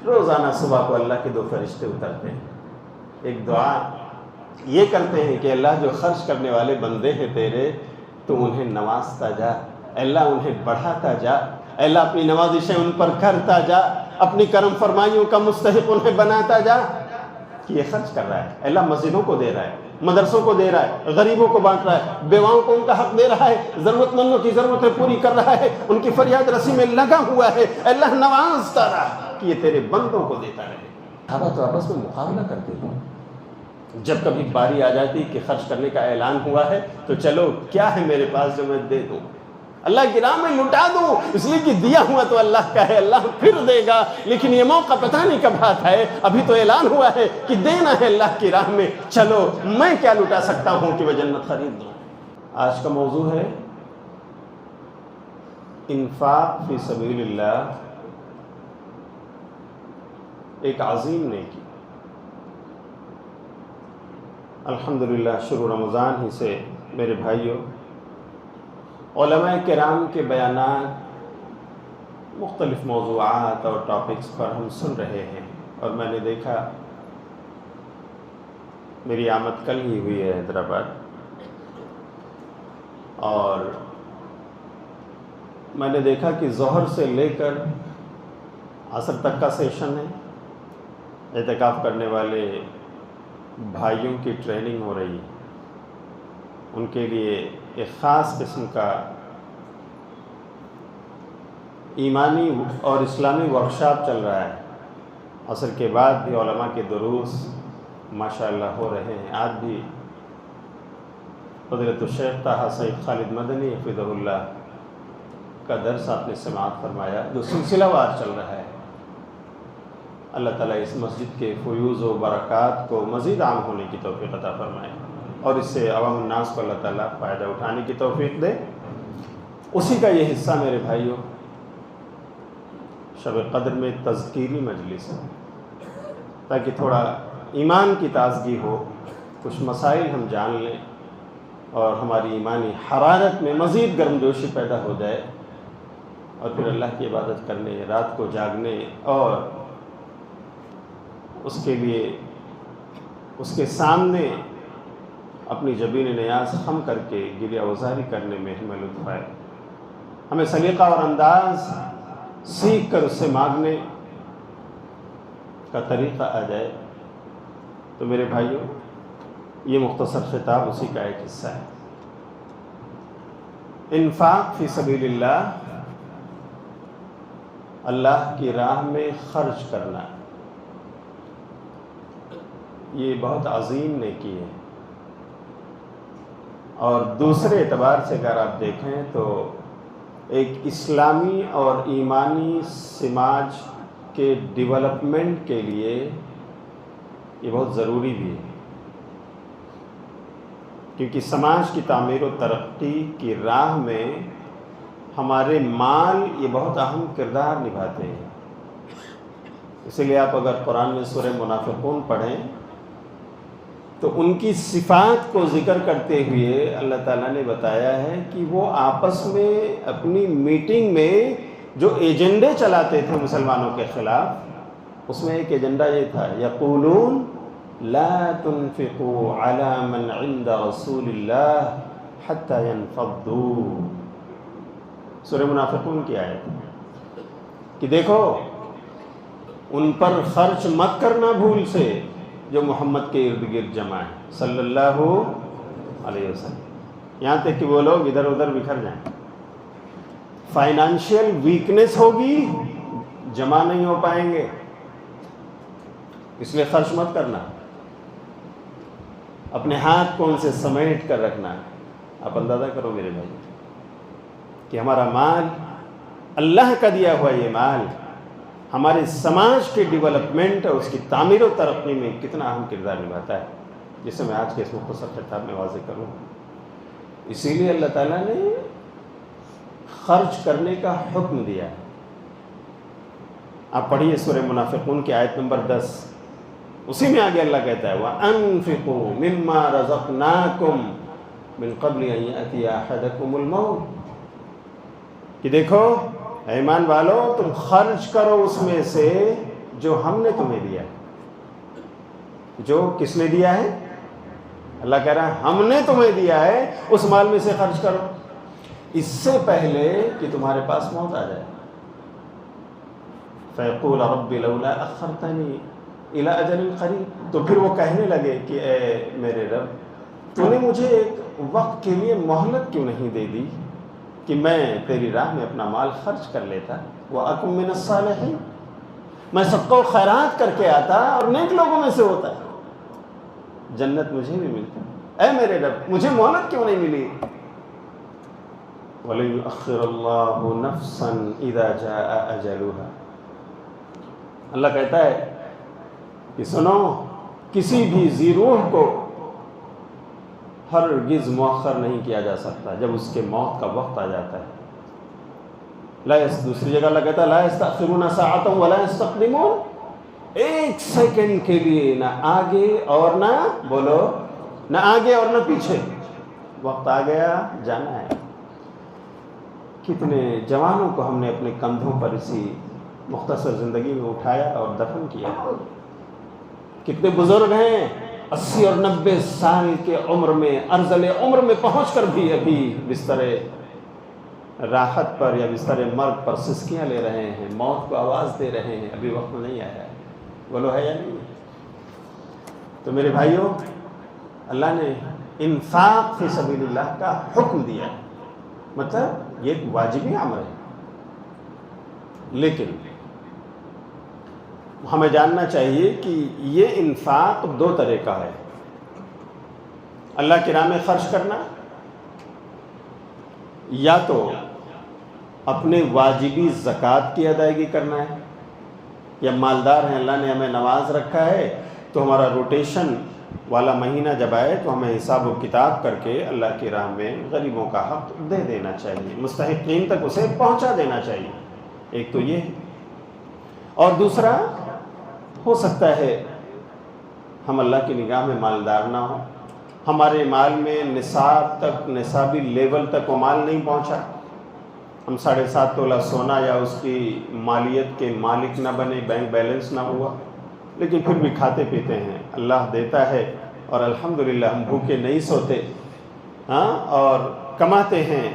روزانہ صبح کو اللہ کے 2 فرشتے اترتے ہیں، ایک دعا یہ کرتے ہیں کہ اللہ جو خرچ کرنے والے بندے ہیں تیرے، تو انہیں نوازتا جا، اللہ انہیں بڑھاتا جا، اللہ اپنی نوازشیں ان پر کرتا جا، اپنی کرم فرمائیوں کا مستحق انہیں بناتا جا کہ یہ خرچ کر رہا ہے، اللہ مسجدوں کو دے رہا ہے، مدرسوں کو دے رہا ہے، غریبوں کو بانٹ رہا ہے، بیواؤں کو ان کا حق دے رہا ہے، ضرورت مندوں کی ضرورتیں پوری کر رہا ہے، ان کی فریاد رسی میں لگا ہوا ہے، اللہ نوازتا رہا کہ یہ تیرے بندوں کو دیتا رہے۔ صحابہ تو آپس میں مقابلہ کرتے ہیں، جب کبھی باری آ جاتی کہ خرچ کرنے کا اعلان ہوا ہے تو چلو کیا ہے میرے پاس جو میں دے دوں، اللہ کی راہ میں لٹا دوں، اس لیے کہ دیا ہوا تو اللہ کا ہے، اللہ پھر دے گا، لیکن یہ موقع پتہ نہیں کب ہاتھ آئے، ابھی تو اعلان ہوا ہے کہ دینا ہے اللہ کی راہ میں، چلو میں کیا لٹا سکتا ہوں کہ وہ جنت خرید دوں۔ آج کا موضوع ہے انفاق فی سبیل اللہ، ایک عظیم نیکی۔ الحمدللہ شروع رمضان ہی سے میرے بھائیوں، علماء کرام کے بیانات مختلف موضوعات اور ٹاپکس پر ہم سن رہے ہیں، اور میں نے دیکھا، میری آمد کل ہی ہوئی ہے حیدرآباد، اور میں نے دیکھا کہ ظہر سے لے کر عصر تک کا سیشن ہے، اعتکاف کرنے والے بھائیوں کی ٹریننگ ہو رہی ہے، ان کے لیے ایک خاص قسم کا ایمانی اور اسلامی ورکشاپ چل رہا ہے۔ عصر کے بعد بھی علماء کے دروس ماشاءاللہ ہو رہے ہیں۔ آج بھی فضیلت الشیخ طاہر سعید خالد مدنی حفظہ اللہ کا درس آپ نے سماعت فرمایا، جو سلسلہ وار چل رہا ہے۔ اللہ تعالیٰ اس مسجد کے فیوز و برکات کو مزید عام ہونے کی توفیق عطا فرمائے، اور اس سے عوام الناس کو اللہ تعالیٰ فائدہ اٹھانے کی توفیق دے۔ اسی کا یہ حصہ میرے بھائیوں، شب قدر میں تذکیری مجلس ہے، تاکہ تھوڑا ایمان کی تازگی ہو، کچھ مسائل ہم جان لیں، اور ہماری ایمانی حرارت میں مزید گرمجوشی پیدا ہو جائے، اور پھر اللہ کی عبادت کرنے، رات کو جاگنے، اور اس کے لیے اس کے سامنے اپنی جبین نیاز خم کر کے گریہ وزاری کرنے میں ہمیں لطف آئے، ہمیں سلیقہ اور انداز سیکھ کر اس سے مانگنے کا طریقہ آ جائے۔ تو میرے بھائیوں، یہ مختصر خطاب اسی کا ایک حصہ ہے۔ انفاق فی سبیل اللہ، اللہ کی راہ میں خرچ کرنا، یہ بہت عظیم نیکی ہے، اور دوسرے اعتبار سے اگر آپ دیکھیں تو ایک اسلامی اور ایمانی سماج کے ڈیولپمنٹ کے لیے یہ بہت ضروری بھی ہے، کیونکہ سماج کی تعمیر و ترقی کی راہ میں ہمارے مال یہ بہت اہم کردار نبھاتے ہیں۔ اسی لیے آپ اگر قرآن میں سورہ منافقون پڑھیں تو ان کی صفات کو ذکر کرتے ہوئے اللہ تعالیٰ نے بتایا ہے کہ وہ آپس میں اپنی میٹنگ میں جو ایجنڈے چلاتے تھے مسلمانوں کے خلاف، اس میں ایک ایجنڈا یہ تھا، یقولون لا تنفقوا علی من عند رسول اللہ حتی ينفضوا، سورہ منافقون کی آیت کہ دیکھو ان پر خرچ مت کرنا بھول سے جو محمد کے ارد گرد جمع ہے صلی اللہ علیہ وسلم، یہاں تک کہ وہ لوگ ادھر ادھر بکھر جائیں، فائنانشیل ویکنس ہوگی، جمع نہیں ہو پائیں گے، اس لیے خرچ مت کرنا، اپنے ہاتھ کو ان سے سمیٹ کر رکھنا۔ آپ اندازہ کرو میرے بھائی کہ ہمارا مال، اللہ کا دیا ہوا یہ مال، ہمارے سماج کے ڈیولپمنٹ اور اس کی تعمیر و ترقی میں کتنا اہم کردار نبھاتا ہے، جسے میں آج کے اس مختصر خطاب میں واضح کروں۔ اسی لیے اللہ تعالیٰ نے خرچ کرنے کا حکم دیا ہے۔ آپ پڑھیے سورہ منافقون کی آیت نمبر 10، اسی میں آگے اللہ کہتا ہے وَأَنفِقُوا مِمَّا رَزَقْنَاكُمْ مِن قَبْلِ أَن يَأْتِيَ أَحَدَكُمُ الْمَوْتُ، کہ دیکھو اے ایمان والو، تم خرچ کرو اس میں سے جو ہم نے تمہیں دیا ہے. جو کس نے دیا ہے؟ اللہ کہہ رہا ہے ہم نے تمہیں دیا ہے، اس مال میں سے خرچ کرو اس سے پہلے کہ تمہارے پاس موت آ جائے. فیقول رب لولا اخرتنی الی اجل قریب، تو پھر وہ کہنے لگے کہ اے میرے رب تو نے مجھے ایک وقت کے لیے مہلت کیوں نہیں دے دی کہ میں تیری راہ میں اپنا مال خرچ کر لیتا. وَأَكُن مِّنَ الصَّالِحِينَ، میں صدقہ و خیرات کر کے آتا اور نیک لوگوں میں سے ہوتا، جنت مجھے بھی ملتا. اے میرے رب مجھے مہلت کیوں نہیں ملی؟ وَلَيُؤَخِّرَ اللَّهُ نَفْسًا إِذَا جَاءَ أَجَلُهَا، اللہ کہتا ہے کہ سنو، کسی بھی ذی روح کو ہرگز مؤخر نہیں کیا جا سکتا جب اس کے موت کا وقت آ جاتا ہے. دوسری جگہ اللہ کہتا ہے لا يستأخرون ساعة ولا يستقدمون، ایک سیکنڈ کے لیے نہ آگے اور نہ بولو، نہ آگے اور نہ پیچھے. وقت آ گیا، جانا ہے. کتنے جوانوں کو ہم نے اپنے کندھوں پر اسی مختصر زندگی میں اٹھایا اور دفن کیا. کتنے بزرگ ہیں 80 اور 90 سال کے عمر میں، ارذل عمر میں پہنچ کر بھی ابھی بستر راحت پر یا بستر مرگ پر سسکیاں لے رہے ہیں، موت کو آواز دے رہے ہیں، ابھی وقت نہیں آیا ہے. بولو ہے یا نہیں؟ تو میرے بھائیوں، اللہ نے انفاق فی سبیل اللہ کا حکم دیا ہے، مطلب یہ ایک واجبی امر ہے. لیکن ہمیں جاننا چاہیے کہ یہ انفاق دو طرح کا ہے. اللہ کی راہ میں خرچ کرنا، یا تو اپنے واجبی زکوٰۃ کی ادائیگی کرنا ہے، یا مالدار ہیں اللہ نے ہمیں نواز رکھا ہے تو ہمارا روٹیشن والا مہینہ جب آئے تو ہمیں حساب و کتاب کر کے اللہ کی راہ میں غریبوں کا حق دے دینا چاہیے، مستحقین تک اسے پہنچا دینا چاہیے. ایک تو یہ ہے. اور دوسرا، ہو سکتا ہے ہم اللہ کی نگاہ میں مالدار نہ ہوں، ہمارے مال میں نصاب تک، نصابی لیول تک وہ مال نہیں پہنچا، ہم 7.5 تولہ سونا یا اس کی مالیت کے مالک نہ بنے، بینک بیلنس نہ ہوا، لیکن پھر بھی کھاتے پیتے ہیں، اللہ دیتا ہے اور الحمدللہ ہم بھوکے نہیں سوتے، اور کماتے ہیں،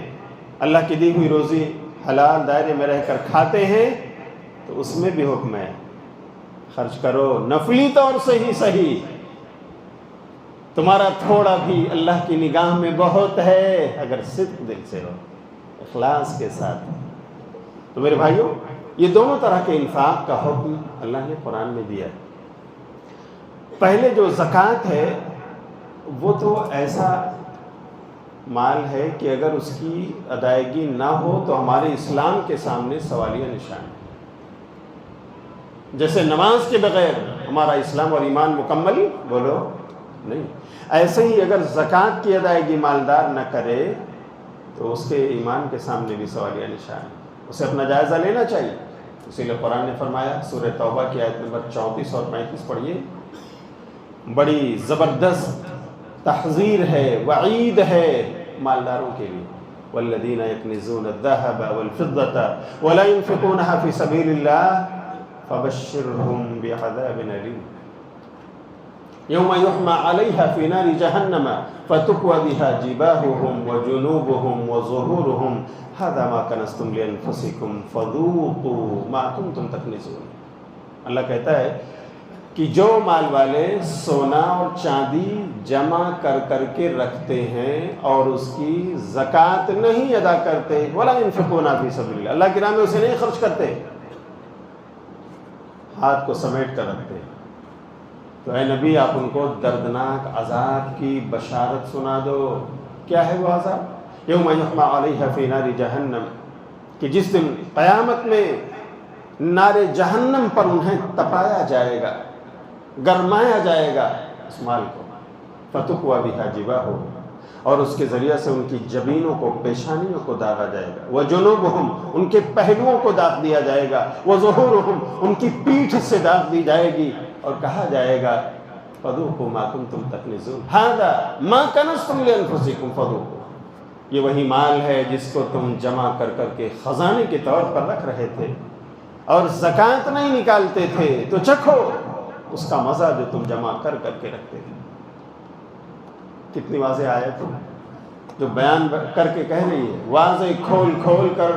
اللہ کی دی ہوئی روزی حلال دائرے میں رہ کر کھاتے ہیں، تو اس میں بھی حکم ہے خرچ کرو، نفلی طور سے ہی صحیح. تمہارا تھوڑا بھی اللہ کی نگاہ میں بہت ہے اگر صدق دل سے ہو، اخلاص کے ساتھ. تو میرے بھائیوں، یہ دونوں طرح کے انفاق کا حکم اللہ نے قرآن میں دیا ہے. پہلے جو زکوٰۃ ہے وہ تو ایسا مال ہے کہ اگر اس کی ادائیگی نہ ہو تو ہمارے اسلام کے سامنے سوالیہ نشان ہے. جیسے نماز کے بغیر ہمارا اسلام اور ایمان مکمل بولو نہیں، ایسے ہی اگر زکوٰۃ کی ادائیگی مالدار نہ کرے تو اس کے ایمان کے سامنے بھی سوالیہ نشان ہے. اسے اپنا جائزہ لینا چاہیے. اسی لیے قرآن نے فرمایا، سورہ توبہ کی آیت نمبر 34 اور 35 پڑھیے، بڑی زبردست تحذیر ہے، وعید ہے مالداروں کے لیے. والذین یکنزون الذهب والفضة ولا ينفقونها في سبيل الله فبشرهم بعذاب أليم يوم يحمى عليها في نار جهنم فتكوى بها جباههم وجنوبهم وظهورهم هذا ما كنزتم لأنفسكم فذوقوا ما كنتم تكنزون. اللہ کہتا ہے کہ جو مال والے سونا اور چاندی جمع کر کر کے رکھتے ہیں اور اس کی زکوٰۃ نہیں ادا کرتے، ولا ينفقون في سبيل الله، اللہ کی راہ میں اسے نہیں خرچ کرتے، ہاتھ کو سمیٹ کر رکھتے ہیں، تو اے نبی آپ ان کو دردناک عذاب کی بشارت سنا دو. کیا ہے وہ عذاب؟ یوم یحمى علیہ فی نار جہنم، کہ جس دن قیامت میں نار جہنم پر انہیں تپایا جائے گا، گرمایا جائے گا اس مال کو. فتکوی بہا جباہہم، اور اس کے ذریعے سے ان کی جبینوں کو، پیشانیوں کو داغا جائے گا. وجنوبہم، ان کے پہلوؤں کو داغ دیا جائے گا. وظہورہم، ان کی پیٹھ سے داغ دی جائے گی اور کہا جائے گا فذوقوا ما کنتم تکنزون ھذا ما کنزتم لانفسکم فذوقوا، یہ وہی مال ہے جس کو تم جمع کر کر کے خزانے کے طور پر رکھ رہے تھے، اور زکوٰۃ نہیں نکالتے تھے تو چکھو اس کا مزہ جو تم جمع کر کر کے رکھتے تھے۔ کتنی واضح آیت جو بیان کر کے کہہ رہی ہے، واضح کھول کھول کر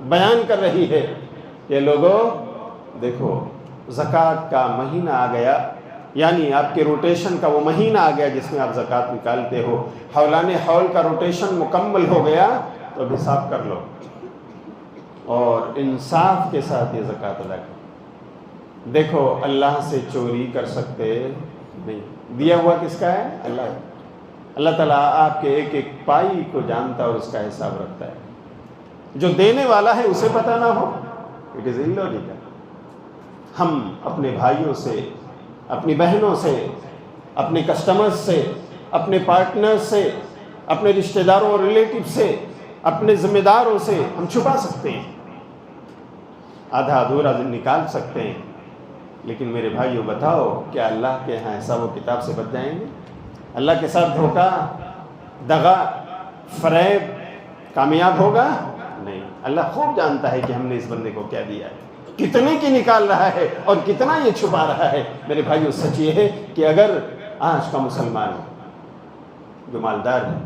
بیان کر رہی ہے کہ لوگوں دیکھو زکوٰۃ کا مہینہ آ گیا، یعنی آپ کے روٹیشن کا وہ مہینہ آ گیا جس میں آپ زکوٰۃ نکالتے ہو، حولان حول کا روٹیشن مکمل ہو گیا تو اب حساب کر لو اور انصاف کے ساتھ یہ زکوٰۃ ادا کرو۔ دیکھو اللہ سے چوری کر سکتے نہیں، دیا ہوا کس کا ہے؟ اللہ تعالیٰ آپ کے ایک ایک پائی کو جانتا اور اس کا حساب رکھتا ہے۔ جو دینے والا ہے اسے پتہ نہ ہو، اٹ از illogical۔ ہم اپنے بھائیوں سے، اپنی بہنوں سے، اپنے کسٹمرز سے، اپنے پارٹنرز سے، اپنے رشتہ داروں اور ریلیٹیو سے، اپنے ذمہ داروں سے ہم چھپا سکتے ہیں، آدھا ادھورا نکال سکتے ہیں، لیکن میرے بھائیوں بتاؤ کیا اللہ کے ہاں حساب و کتاب سے بچ جائیں گے؟ اللہ کے ساتھ دھوکہ، دغا، فریب کامیاب ہوگا؟ نہیں۔ اللہ خوب جانتا ہے کہ ہم نے اس بندے کو کیا دیا ہے، کتنے کی نکال رہا ہے اور کتنا یہ چھپا رہا ہے۔ میرے بھائیوں سچ یہ ہے کہ اگر آج کا مسلمان جو مالدار ہے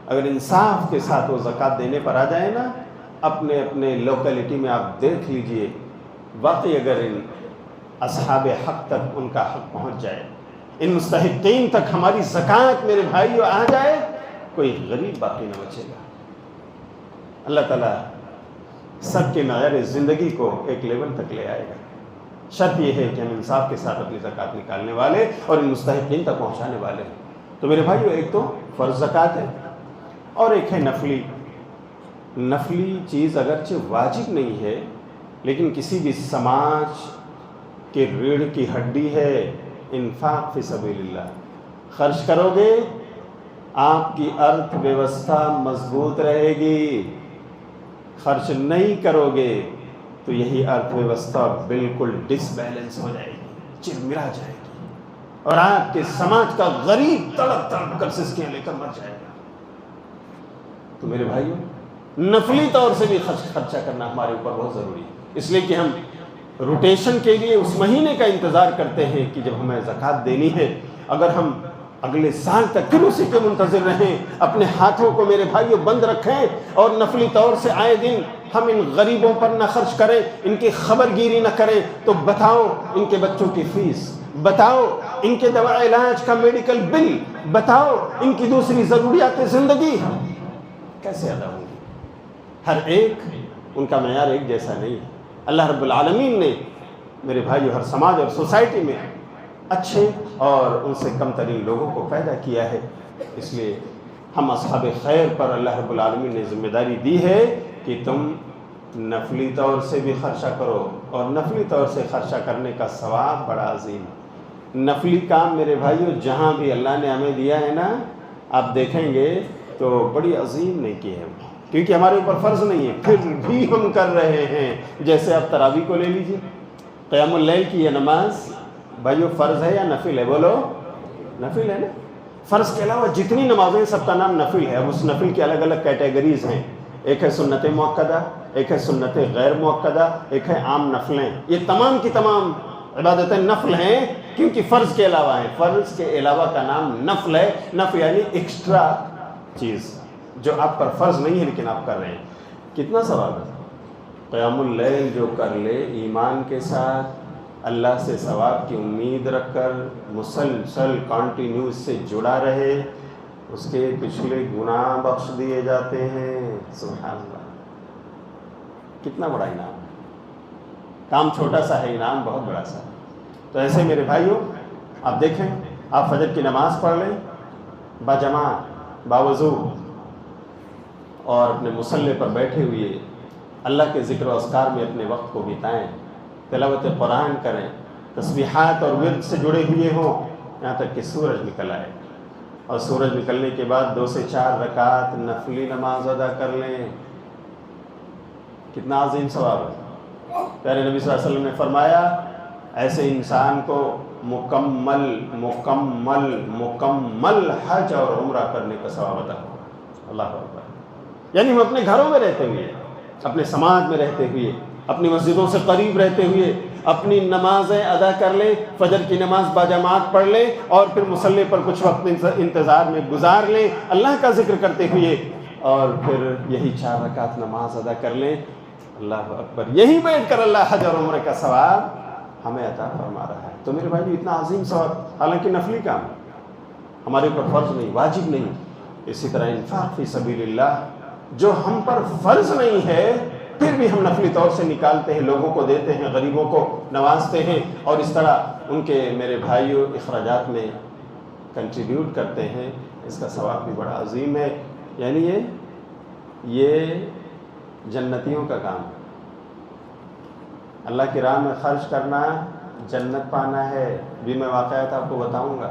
اگر انصاف کے ساتھ وہ زکوٰۃ دینے پر آ جائے نا، اپنے اپنے لوکیلٹی میں آپ دیکھ لیجئے، واقعی اگر ان اصحاب حق تک ان کا حق پہنچ جائے، ان مستحقین تک ہماری زکوٰۃ میرے بھائیوں آ جائے، کوئی غریب باقی نہ بچے گا۔ اللہ تعالیٰ سب کے معیار زندگی کو ایک لیول تک لے آئے گا۔ شرط یہ ہے کہ ہم انصاف کے ساتھ اپنی زکوٰۃ نکالنے والے اور ان مستحقین تک پہنچانے والے ہیں۔ تو میرے بھائیو، ایک تو فرض زکوٰۃ ہے اور ایک ہے نفلی۔ نفلی چیز اگرچہ واجب نہیں ہے لیکن کسی بھی سماج کے ریڑھ کی ہڈی ہے۔ انفاق فی سبیل اللہ، خرچ کرو گے آپ کی ارتھ ویوستھا مضبوط رہے گی، خرچ نہیں کرو گے تو یہی ارتھ ویوستھا بالکل ڈس بیلنس ہو جائے گی، چرمرا جائے گی اور آپ کے سماج کا غریب تڑپ تڑپ کر سسکیاں لے کر مر جائے گا۔ تو میرے بھائیوں، نفلی طور سے بھی خرچہ کرنا ہمارے اوپر بہت ضروری ہے، اس لیے کہ ہم روٹیشن کے لیے اس مہینے کا انتظار کرتے ہیں کہ جب ہمیں زکوٰۃ دینی ہے۔ اگر ہم اگلے سال تک پھر اسی کے منتظر رہیں، اپنے ہاتھوں کو میرے بھائیوں بند رکھیں اور نفلی طور سے آئے دن ہم ان غریبوں پر نہ خرچ کریں، ان کی خبر گیری نہ کریں، تو بتاؤ ان کے بچوں کی فیس، بتاؤ ان کے دوا علاج کا میڈیکل بل، بتاؤ ان کی دوسری ضروریات زندگی کیسے ادا ہوں گی؟ ہر ایک ان کا معیار ایک جیسا نہیں ہے۔ اللہ رب العالمین نے میرے بھائیو ہر سماج اور سوسائٹی میں اچھے اور ان سے کم ترین لوگوں کو پیدا کیا ہے، اس لیے ہم اصحاب خیر پر اللہ رب العالمین نے ذمہ داری دی ہے کہ تم نفلی طور سے بھی خرچہ کرو، اور نفلی طور سے خرچہ کرنے کا ثواب بڑا عظیم ہے۔ نفلی کام میرے بھائیو جہاں بھی اللہ نے ہمیں دیا ہے نا، آپ دیکھیں گے تو بڑی عظیم نیکی ہے، کیونکہ ہمارے اوپر فرض نہیں ہے پھر بھی ہم کر رہے ہیں۔ جیسے آپ تراویح کو لے لیجئے، قیام اللیل کی یہ نماز بھائیو فرض ہے یا نفل ہے؟ بولو، نفل ہے نا۔ فرض کے علاوہ جتنی نمازیں سب کا نام نفل ہے۔ اب اس نفل کی الگ الگ کیٹیگریز ہیں، ایک ہے سنت موقدہ، ایک ہے سنت غیر موقدہ، ایک ہے عام نفلیں۔ یہ تمام کی تمام عبادتیں نفل ہیں کیونکہ فرض کے علاوہ ہیں۔ فرض کے علاوہ کا نام نفل ہے۔ نفل یعنی ایکسٹرا چیز جو آپ پر فرض نہیں ہے لیکن آپ کر رہے ہیں۔ کتنا ثواب ہے؟ قیام اللیل جو کر لے ایمان کے ساتھ، اللہ سے ثواب کی امید رکھ کر مسلسل کنٹینیو اس سے جڑا رہے، اس کے پچھلے گناہ بخش دیے جاتے ہیں۔ سبحان اللہ، کتنا بڑا انعام ہے۔ کام چھوٹا سا ہے، انعام بہت بڑا سا ہے۔ تو ایسے میرے بھائیوں، آپ دیکھیں، آپ فجر کی نماز پڑھ لیں باجماعت، باوضو، اور اپنے مصلی پر بیٹھے ہوئے اللہ کے ذکر و اذکار میں اپنے وقت کو بتائیں، تلاوت قرآن کریں، تسبیحات اور ورد سے جڑے ہوئے ہوں یہاں تک کہ سورج نکل آئے، اور سورج نکلنے کے بعد 2 سے 4 رکعات نفلی نماز ادا کر لیں۔ کتنا عظیم ثواب ہے۔ پیارے نبی صلی اللہ علیہ وسلم نے فرمایا، ایسے انسان کو مکمل مکمل مکمل حج اور عمرہ کرنے کا ثواب عطا ہوگا۔ اللہ اکبر۔ یعنی ہم اپنے گھروں میں رہتے ہوئے، اپنے سماج میں رہتے ہوئے اپنی مسجدوں سے قریب رہتے ہوئے اپنی نمازیں ادا کر لیں، فجر کی نماز باجماعت پڑھ لیں اور پھر مصلی پر کچھ وقت انتظار میں گزار لیں اللہ کا ذکر کرتے ہوئے، اور پھر یہی 4 رکعت نماز ادا کر لیں۔ اللہ اکبر، یہی بیٹھ کر اللہ حج اور عمرہ کا ثواب ہمیں عطا فرما رہا ہے۔ تو میرے بھائی اتنا عظیم ثواب، حالانکہ نفلی کام ہمارے اوپر فرض نہیں، واجب نہیں۔ اسی طرح انفاق فی سبیل اللہ جو ہم پر فرض نہیں ہے پھر بھی ہم نفلی طور سے نکالتے ہیں، لوگوں کو دیتے ہیں، غریبوں کو نوازتے ہیں، اور اس طرح ان کے میرے بھائیوں اخراجات میں کنٹریبیوٹ کرتے ہیں، اس کا ثواب بھی بڑا عظیم ہے۔ یعنی یہ جنتیوں کا کام ہے، اللہ کی راہ میں خرچ کرنا، جنت پانا ہے۔ بھی میں واقعات آپ کو بتاؤں گا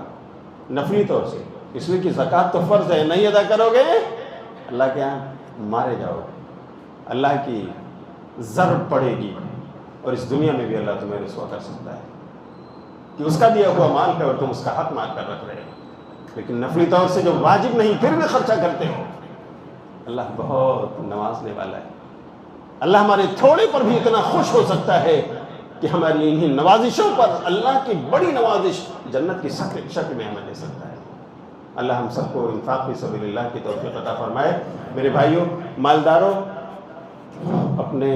نفلی طور سے، اس لیے کہ زکوٰۃ تو فرض ہے، نہیں ادا کرو گے اللہ کے یہاں مارے جاؤ گے، اللہ کی ضرب پڑے گی، اور اس دنیا میں بھی اللہ تمہیں رسوا کر سکتا ہے کہ اس کا دیا ہوا مال ہے اور تم اس کا حق مار کر رکھ رہے ہو۔ لیکن نفلی طور سے جو واجب نہیں پھر بھی خرچہ کرتے ہو، اللہ بہت نوازنے والا ہے۔ اللہ ہمارے تھوڑے پر بھی اتنا خوش ہو سکتا ہے کہ ہماری انہی نوازشوں پر اللہ کی بڑی نوازش جنت کی شکل میں ہمیں دے سکتا ہے۔ اللہ ہم سب کو انفاق فی سبیل اللہ کی توفیق عطا فرمائے۔ میرے بھائیوں، مالداروں، اپنے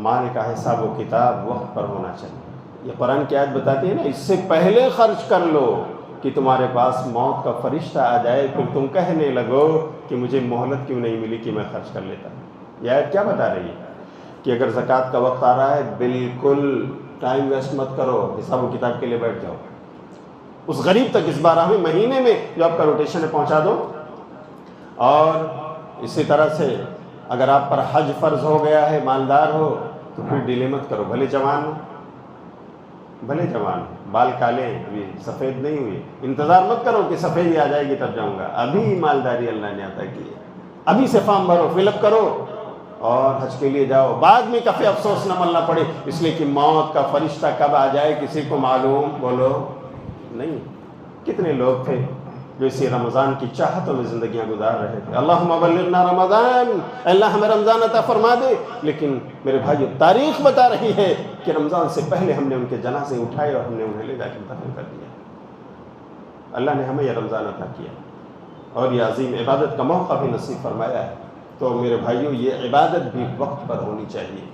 مال کا حساب و کتاب وقت پر ہونا چاہیے۔ یہ قرآن کی آیت بتاتی ہے نا، اس سے پہلے خرچ کر لو کہ تمہارے پاس موت کا فرشتہ آ جائے، پھر تم کہنے لگو کہ مجھے مہلت کیوں نہیں ملی کہ میں خرچ کر لیتا۔ یہ آیت کیا بتا رہی ہے کہ اگر زکوٰۃ کا وقت آ رہا ہے بالکل ٹائم ویسٹ مت کرو، حساب و کتاب کے لیے بیٹھ جاؤ، اس غریب تک اس 12ویں مہینے میں جو آپ کا روٹیشن ہے پہنچا دو۔ اور اسی طرح سے اگر آپ پر حج فرض ہو گیا ہے، مالدار ہو، تو پھر ڈیلے مت کرو، بھلے جوان ہو، بال کالے ہیں، ابھی سفید نہیں ہوئے، انتظار مت کرو کہ سفیدی آ جائے گی تب جاؤں گا، ابھی مالداری اللہ نے عطا کی ہے، ابھی سے فارم بھرو، فل اپ کرو اور حج کے لیے جاؤ، بعد میں کبھی افسوس نہ ملنا پڑے، اس لیے کہ موت کا فرشتہ کب آ جائے کسی کو معلوم بولو نہیں۔ کتنے لوگ تھے جو اسی رمضان کی چاہتوں میں زندگیاں گزار رہے تھے، اللہم بلغنا رمضان، اللہ ہمیں رمضان عطا فرما دے، لیکن میرے بھائیو تاریخ بتا رہی ہے کہ رمضان سے پہلے ہم نے ان کے جنازے اٹھائے اور ہم نے انہیں لے جا کے دفن کر دیا۔ اللہ نے ہمیں یہ رمضان عطا کیا اور یہ عظیم عبادت کا موقع بھی نصیب فرمایا ہے، تو میرے بھائیو یہ عبادت بھی وقت پر ہونی چاہیے۔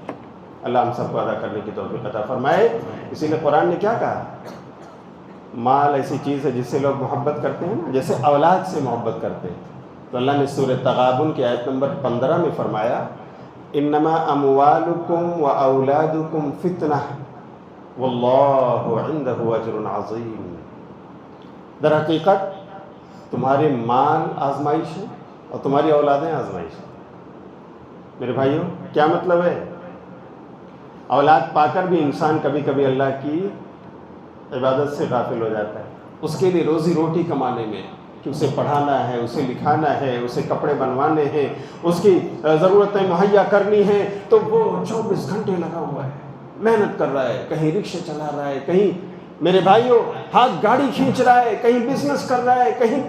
اللہ ہم سب کو ادا کرنے کی توفیق عطا فرمائے۔ اسی لیے قرآن نے کیا کہا، مال ایسی چیز ہے جس سے لوگ محبت کرتے ہیں، جیسے اولاد سے محبت کرتے ہیں، تو اللہ نے سورہ تغابن کی آیت نمبر 15 میں فرمایا، انما اموالکم و اولادکم فتنہ واللہ عندہ اجر عظیم۔ در حقیقت تمہارے مال آزمائش ہے اور تمہاری اولادیں آزمائش ہیں۔ میرے بھائیوں کیا مطلب ہے، اولاد پا کر بھی انسان کبھی کبھی اللہ کی عبادت سے غافل ہو جاتا ہے، اس کے لیے روزی روٹی کمانے میں کہ اسے پڑھانا ہے، اسے لکھانا ہے، اسے کپڑے بنوانے ہیں، اس کی ضرورتیں مہیا کرنی ہیں، تو وہ 24 گھنٹے لگا ہوا ہے، محنت کر رہا ہے، کہیں رکشے چلا رہا ہے، کہیں میرے بھائیوں ہاتھ گاڑی کھینچ رہا ہے، کہیں بزنس کر رہا ہے، کہیں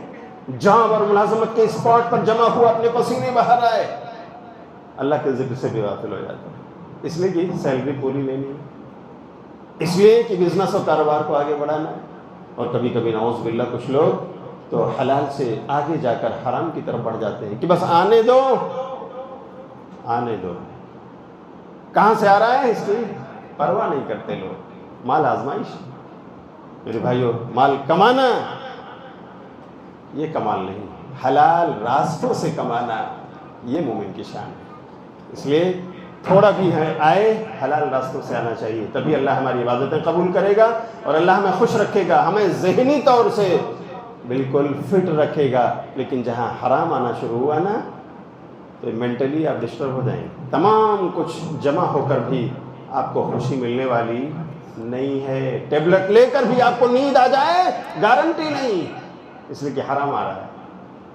جاب اور ملازمت کے اسپاٹ پر جمع ہوا اپنے پسینے بہا رہا ہے، اللہ کے ذکر سے بھی غافل ہو جاتا ہے، اس لیے کہ سیلری پوری لینی ہے، اس لیے کہ بزنس اور کاروبار کو آگے بڑھانا ہے، اور کبھی کبھی نعوذ باللہ کچھ لوگ تو حلال سے آگے جا کر حرام کی طرف بڑھ جاتے ہیں کہ بس آنے دو، کہاں سے آ رہا ہے اس کی پرواہ نہیں کرتے لوگ۔ مال آزمائش، میرے بھائیو مال کمانا یہ کمال نہیں، حلال راستوں سے کمانا یہ مومن کی شان ہے، اس لیے تھوڑا بھی ہے آئے حلال راستوں سے آنا چاہیے، تبھی اللہ ہماری عبادتیں قبول کرے گا اور اللہ ہمیں خوش رکھے گا، ہمیں ذہنی طور سے بالکل فٹ رکھے گا۔ لیکن جہاں حرام آنا شروع ہوا نا تو مینٹلی آپ ڈسٹرب ہو جائیں گے، تمام کچھ جمع ہو کر بھی آپ کو خوشی ملنے والی نہیں ہے، ٹیبلٹ لے کر بھی آپ کو نیند آ جائے گارنٹی نہیں، اس لیے کہ حرام آ رہا ہے۔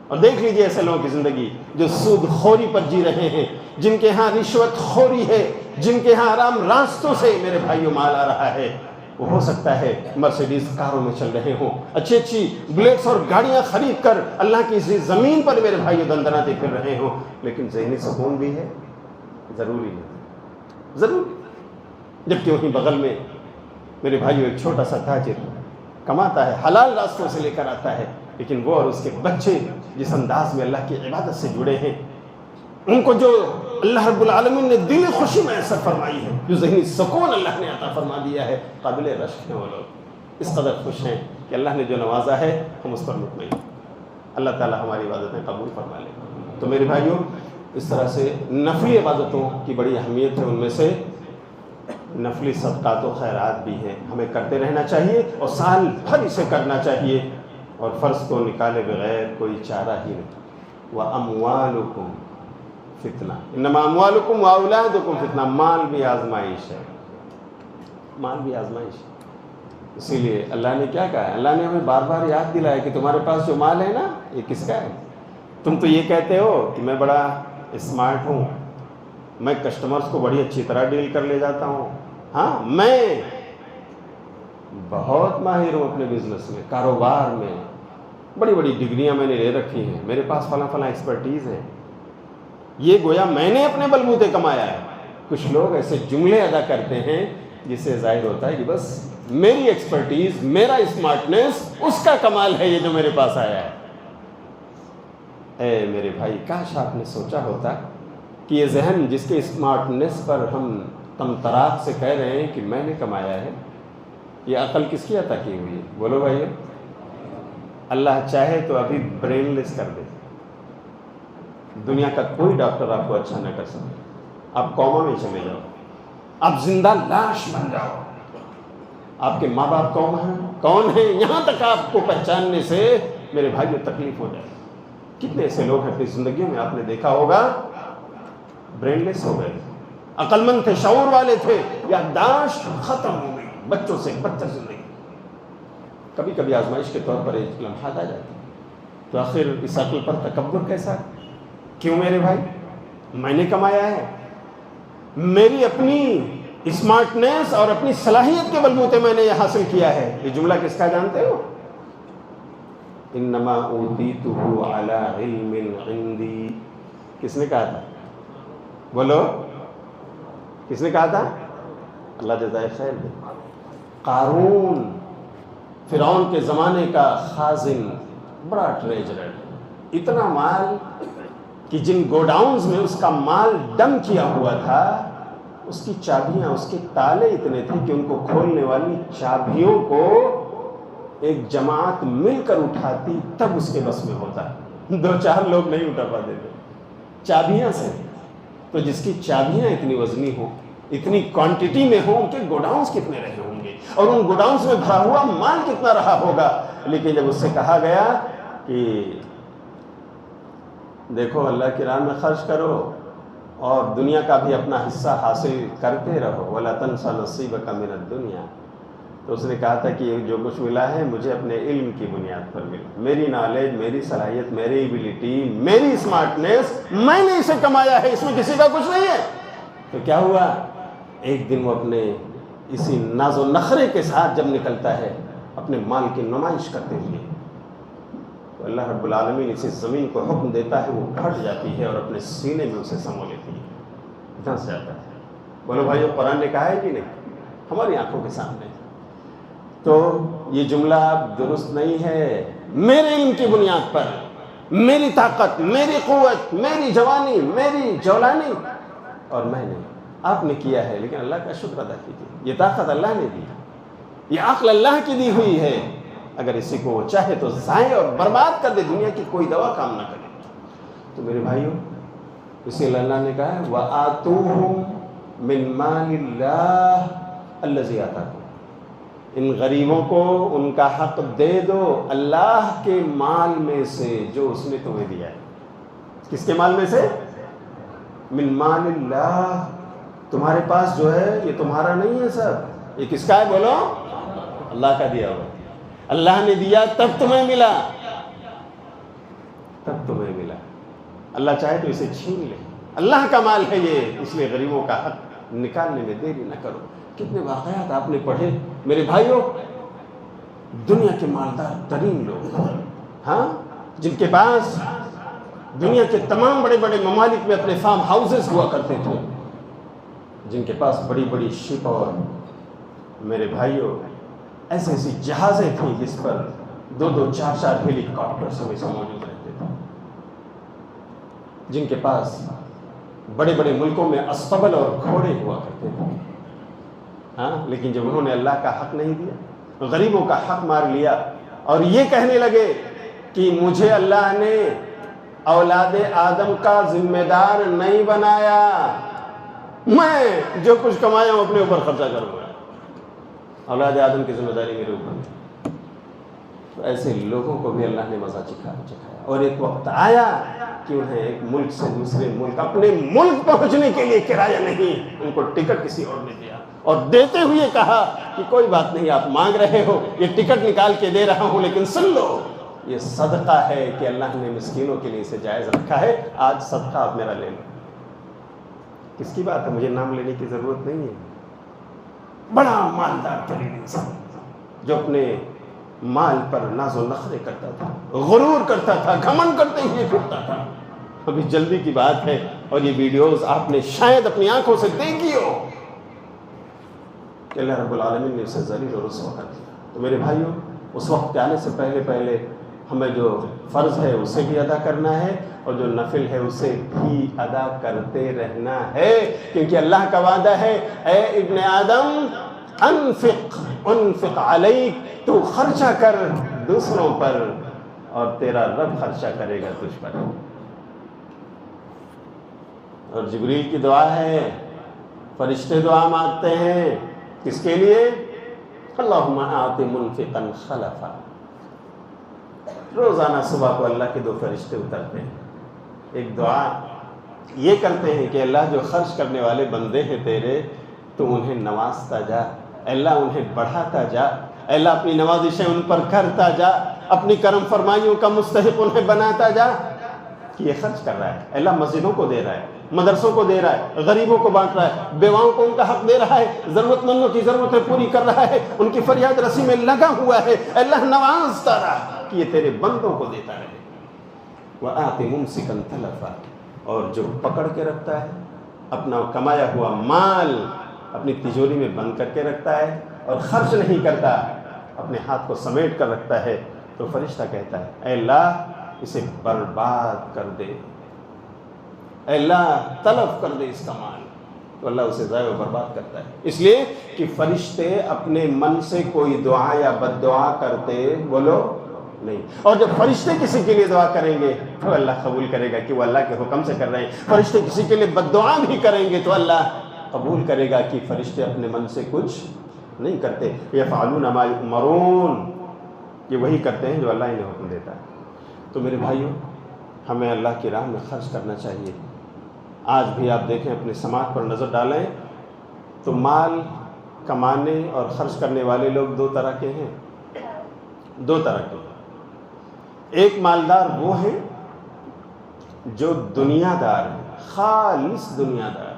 اور دیکھ لیجئے ایسے لوگوں کی زندگی جو سود خوری پر جی رہے ہیں، جن کے ہاں رشوت خوری ہے، جن کے ہاں حرام راستوں سے میرے بھائیوں مال آ رہا ہے، وہ ہو سکتا ہے مرسیڈیز کاروں میں چل رہے ہوں، اچھی اچھی بلیٹس اور گاڑیاں خرید کر اللہ کی زمین پر میرے بھائیوں دندناتے پھر رہے ہوں، لیکن ذہنی سکون بھی ہے، ضروری نہیں، ضروری، جبکہ وہیں بغل میں میرے بھائیو ایک چھوٹا سا تاجر کماتا ہے، حلال راستوں سے لے کر آتا ہے، لیکن وہ اور اس کے بچے جس انداز میں اللہ کی عبادت سے جڑے ہیں، ان کو جو اللہ رب العالمین نے دل خوشی میسر فرمائی ہے، جو ذہنی سکون اللہ نے عطا فرما دیا ہے، قابل رشک ہیں وہ لوگ، اس قدر خوش ہیں کہ اللہ نے جو نوازا ہے ہم اس پر مطمئن ہیں۔ اللہ تعالی ہماری عبادتیں قبول فرما لے۔ تو میرے بھائیوں، اس طرح سے نفلی عبادتوں کی بڑی اہمیت ہے، ان میں سے نفلی صدقات و خیرات بھی ہیں، ہمیں کرتے رہنا چاہیے اور سال بھر اسے کرنا چاہیے، اور فرض کو نکالے بغیر کوئی چارہ ہی نہیں۔ وَأَمْوَالُكُمْ فتنہ، انما اموالکم واولادکم فتنہ، مال بھی آزمائش ہے، مال بھی آزمائش ہے۔ اسی لیے اللہ نے کیا کہا ہے؟ اللہ نے ہمیں بار بار یاد دلایا کہ تمہارے پاس جو مال ہے نا، یہ کس کا ہے؟ تم تو یہ کہتے ہو کہ میں بڑا اسمارٹ ہوں، میں کسٹمرز کو بڑی اچھی طرح ڈیل کر لے جاتا ہوں، ہاں میں بہت ماہر ہوں اپنے بزنس میں، کاروبار میں، بڑی بڑی ڈگریاں میں نے لے رکھی ہیں، میرے پاس فلاں فلاں ایکسپرٹیز ہے، یہ گویا میں نے اپنے بلبوتے کمایا ہے۔ کچھ لوگ ایسے جملے ادا کرتے ہیں جس سے ظاہر ہوتا ہے کہ بس میری ایکسپرٹیز، میرا اسمارٹنیس اس کا کمال ہے یہ جو میرے پاس آیا ہے۔ اے میرے بھائی، کاش آپ نے سوچا ہوتا کہ یہ ذہن جس کے اسمارٹنیس پر ہم طمطراق سے کہہ رہے ہیں کہ میں نے کمایا ہے، یہ عقل کس کی عطا کی ہوئی ہے؟ بولو بھائی، اللہ چاہے تو ابھی برین لیس کر دے، دنیا کا کوئی ڈاکٹر آپ کو اچھا نہ کر سکے، آپ کوما میں چلے جاؤ، آپ زندہ لاش بن جاؤ، آپ کے ماں باپ کون ہیں یہاں تک آپ کو پہچاننے سے میرے بھائی میں تکلیف ہو جائے۔ کتنے ایسے لوگ ہیں اپنی زندگیوں میں آپ نے دیکھا ہوگا برین لیس ہو گئے، عقل مند تھے، شعور والے تھے، یادداشت ختم ہو گئی، بچوں سے بدتر زندگی۔ کبھی کبھی آزمائش کے طور پر ایک لمحات آ جاتی ہے، تو آخر اس عقل پر تکبر کیسا؟ کیوں میرے بھائی؟ میں نے کمایا ہے، میری اپنی اسمارٹنیس اور اپنی صلاحیت کے بلبوتے میں نے یہ حاصل کیا ہے۔ یہ جملہ کس کا جانتے ہو؟ انما اوتیتہ علی علم عندی، کس نے کہا تھا؟ بولو، کس نے کہا تھا؟ اللہ جزائے خیر دے۔ قارون، فرعون کے زمانے کا خازن، بڑا ٹریجرر، اتنا مال کہ جن گوڈاؤنز میں اس کا مال ڈم کیا ہوا تھا، اس کی چابیاں، اس کے تالے اتنے تھے کہ ان کو کھولنے والی چابیوں کو ایک جماعت مل کر اٹھاتی تب اس کے بس میں ہوتا، دو چار لوگ نہیں اٹھا پاتے تھے چابیاں سے۔ تو جس کی چابیاں اتنی وزنی ہوں، اتنی کوانٹٹی میں ہوں، ان کے گوڈاؤنز کتنے رہے ہوں گے، اور ان گوڈاؤنز میں بھرا ہوا مال کتنا رہا ہوگا۔ لیکن جب اس سے کہا گیا کہ دیکھو اللہ کی راہ میں خرچ کرو اور دنیا کا بھی اپنا حصہ حاصل کرتے رہو، وَلَا تَنْسَ نَصِيبَكَ مِنَ الدُّنْيَا، تو اس نے کہا تھا کہ جو کچھ ملا ہے مجھے اپنے علم کی بنیاد پر ملا، میری نالج، میری صلاحیت، میری ایبیلٹی، میری اسمارٹنیس، میں نے اسے کمایا ہے، اس میں کسی کا کچھ نہیں ہے۔ تو کیا ہوا؟ ایک دن وہ اپنے اسی ناز و نخرے کے ساتھ جب نکلتا ہے اپنے مال کی نمائش کرتے ہوئے، تو اللہ رب العالمین اسی زمین کو حکم دیتا ہے، وہ پھٹ جاتی ہے اور اپنے سینے میں اسے سمو لیتی ہے، دھنس جاتا ہے۔ بولو بھائیو، قرآن نے کہا ہے کہ نہیں؟ ہماری آنکھوں کے سامنے۔ تو یہ جملہ درست نہیں ہے۔ میرے علم کی بنیاد پر، میری طاقت، میری قوت، میری جوانی، میری جولانی، اور میں نے، آپ نے کیا ہے، لیکن اللہ کا شکر ادا کیجیے، یہ طاقت اللہ نے دی، یہ عقل اللہ کی دی ہوئی ہے، اگر اسی کو وہ چاہے تو ضائع اور برباد کر دے، دنیا کی کوئی دوا کام نہ کرے۔ تو میرے بھائیوں، اسی لیے اللہ نے کہا ہے وَآتُوهُم مِّن مَالِ اللَّهِ الَّذِي آتَاكُمْ، ان غریبوں کو ان کا حق دے دو اللہ کے مال میں سے جو اس نے تمہیں دیا ہے۔ کس کے مال میں سے؟ من مال اللہ، تمہارے پاس جو ہے یہ تمہارا نہیں ہے سب، یہ کس کا ہے؟ بولو، اللہ کا دیا ہوا، اللہ نے دیا تب تمہیں ملا، تب تمہیں ملا۔ اللہ چاہے تو اسے چھین لے، اللہ کا مال ہے یہ، اس لیے غریبوں کا حق نکالنے میں دیری نہ کرو۔ کتنے واقعات آپ نے پڑھے میرے بھائیوں، دنیا کے مالدار ترین لوگ، ہاں، جن کے پاس دنیا کے تمام بڑے بڑے ممالک میں اپنے فارم ہاؤسز ہوا کرتے تھے، جن کے پاس بڑی بڑی شپ اور میرے بھائیوں ایسی ایسی جہازیں تھیں جس پر 2-4 ہیلی کاپٹر ہمیشہ موجود رہتے تھے، جن کے پاس بڑے بڑے ملکوں میں اسطبل اور گھوڑے ہوا کرتے تھے، ہاں، لیکن جب انہوں نے اللہ کا حق نہیں دیا، غریبوں کا حق مار لیا اور یہ کہنے لگے کہ مجھے اللہ نے اولاد آدم کا ذمہ دار نہیں بنایا، میں جو کچھ کمایا ہوں اپنے اوپر خرچہ کروں گا، اولاد آدم کی ذمہ داری میرے اوپر نہیں۔ تو ایسے لوگوں کو بھی اللہ نے مزہ چکھایا، اور ایک وقت آیا کہ انہیں ایک ملک سے دوسرے ملک، اپنے ملک پہنچنے کے لیے کرایہ نہیں، ان کو ٹکٹ کسی اور نے دیا، اور دیتے ہوئے کہا کہ کوئی بات نہیں، آپ مانگ رہے ہو، یہ ٹکٹ نکال کے دے رہا ہوں، لیکن سن لو، یہ صدقہ ہے کہ اللہ نے مسکینوں کے لیے اسے جائز رکھا ہے، آج صدقہ آپ میرا لے لو۔ کس کی بات ہے؟ مجھے نام لینے کی ضرورت نہیں ہے۔ بڑا مالدار ترین انسان جو اپنے مال پر ناز و نخرے کرتا تھا، غرور کرتا تھا، گھمنڈ کرتے ہوئے پھرتا تھا۔ ابھی جلدی کی بات ہے، اور یہ ویڈیوز آپ نے شاید اپنی آنکھوں سے دیکھی ہو کہ اللہ رب العالمین نے اسے ذلیل اور رسوا کر دیا۔ تو میرے بھائیوں، اس وقت کے آنے سے پہلے ہمیں جو فرض ہے اسے بھی ادا کرنا ہے، اور جو نفل ہے اسے بھی ادا کرتے رہنا ہے، کیونکہ اللہ کا وعدہ ہے، اے ابن آدم انفق علیک، تو خرچہ کر دوسروں پر اور تیرا رب خرچہ کرے گا تجھ پر۔ اور جبریل کی دعا ہے، فرشتے دعا مانگتے ہیں کس کے لیے؟ اللہم آت منفقا خلفا۔ روزانہ صبح کو اللہ کے 2 فرشتے اترتے ہیں، ایک دعا یہ کرتے ہیں کہ اللہ جو خرچ کرنے والے بندے ہیں تیرے، تو انہیں نوازتا جا، اللہ انہیں بڑھاتا جا، اللہ اپنی نوازشیں ان پر کرتا جا، اپنی کرم فرمائیوں کا مستحق انہیں بناتا جا۔ کہ یہ خرچ کر رہا ہے، اللہ مسجدوں کو دے رہا ہے، مدرسوں کو دے رہا ہے، غریبوں کو بانٹ رہا ہے، بیواؤں کو ان کا حق دے رہا ہے، ضرورت مندوں کی ضرورتیں پوری کر رہا ہے، ان کی فریاد رسی میں لگا ہوا ہے، اللہ نوازتا رہا کہ یہ تیرے بندوں کو دیتا رہے۔ وَآتِ مُمْسِكًا تَلَفًا، اور جو پکڑ کے رکھتا ہے اپنا کمایا ہوا مال، اپنی تجوری میں بند کر کے رکھتا ہے اور خرچ نہیں کرتا، اپنے ہاتھ کو سمیٹ کر رکھتا ہے، تو فرشتہ کہتا ہے اے اللہ اسے برباد کر دے، اے اللہ تلف کر دے اس کا مال، تو اللہ اسے ضائع و برباد کرتا ہے۔ اس لیے کہ فرشتے اپنے من سے کوئی دعا یا بد دعا کرتے بولو نہیں، اور جب فرشتے کسی کے لیے دعا کریں گے تو اللہ قبول کرے گا کہ وہ اللہ کے حکم سے کر رہے ہیں، فرشتے کسی کے لیے بد دعا بھی کریں گے تو اللہ قبول کرے گا کہ فرشتے اپنے من سے کچھ نہیں کرتے۔ یفعلون ما یؤمرون، یہ وہی کرتے ہیں جو اللہ انہیں حکم دیتا ہے۔ تو میرے بھائیوں، ہمیں اللہ کی راہ میں خرچ کرنا چاہیے۔ آج بھی آپ دیکھیں، اپنے سماج پر نظر ڈالیں تو مال کمانے اور خرچ کرنے والے لوگ 2 طرح کے ہیں، 2 طرح کے۔ ایک مالدار وہ ہیں جو دنیا دار ہیں، خالص دنیا دار،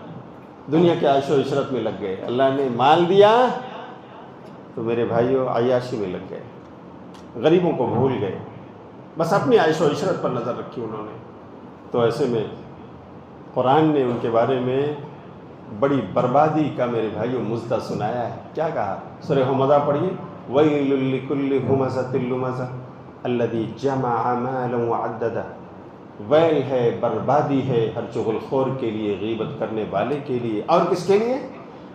دنیا کے عیش و عشرت میں لگ گئے، اللہ نے مال دیا تو میرے بھائیوں عیاشی میں لگ گئے، غریبوں کو بھول گئے، بس اپنی عیش و عشرت پر نظر رکھی انہوں نے۔ تو ایسے میں قرآن نے ان کے بارے میں بڑی بربادی کا میرے بھائیوں مزدہ سنایا ہے۔ کیا کہا؟ سورہ ہمزہ پڑھیے، وَيْلٌ لِّكُلِّ ہُمَزَةٍ لُمَزَةٍ الَّذِي جَمَعَ مَالًا وَعَدَّدَهُ، ویل ہے، بربادی ہے ہر چغل خور کے لیے، غیبت کرنے والے کے لیے، اور کس کے لیے؟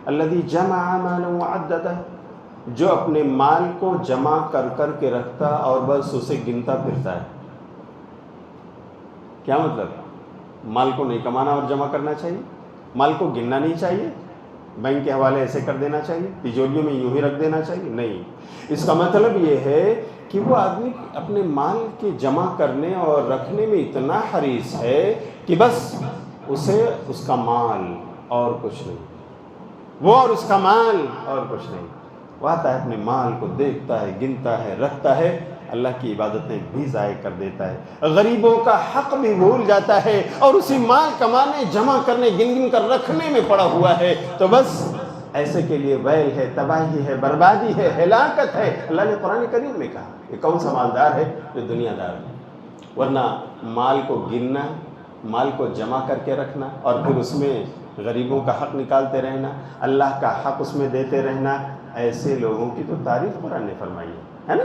الَّذِي جَمَعَ مَالًا وَعَدَّدَهُ، جو اپنے مال کو جمع کر کر کے رکھتا اور بس اسے گنتا پھرتا ہے۔ کیا مطلب؟ مال کو نہیں کمانا اور جمع کرنا چاہیے، مال کو گننا نہیں چاہیے، بینک کے حوالے ایسے کر دینا چاہیے، تجوریوں میں یوں ہی رکھ دینا چاہیے، نہیں۔ اس کا مطلب یہ ہے کہ وہ آدمی اپنے مال کے جمع کرنے اور رکھنے میں اتنا حریص ہے کہ بس اسے اس کا مال اور کچھ نہیں، وہ اور اس کا مال اور کچھ نہیں۔ وہ آتا ہے اپنے مال کو دیکھتا ہے، گنتا ہے، رکھتا ہے، اللہ کی عبادتیں بھی ضائع کر دیتا ہے، غریبوں کا حق بھی بھول جاتا ہے، اور اسی مال کمانے، جمع کرنے، گن گن کر رکھنے میں پڑا ہوا ہے۔ تو بس ایسے کے لیے ویل ہے، تباہی ہے، بربادی ہے، ہلاکت ہے۔ اللہ نے قرآن کریم میں کہا کہ کون سا مالدار ہے؟ جو دنیا دار ہے۔ ورنہ مال کو گننا، مال کو جمع کر کے رکھنا اور پھر اس میں غریبوں کا حق نکالتے رہنا، اللہ کا حق اس میں دیتے رہنا، ایسے لوگوں کی تو تعریف قرآن نے فرمائی ہے نا.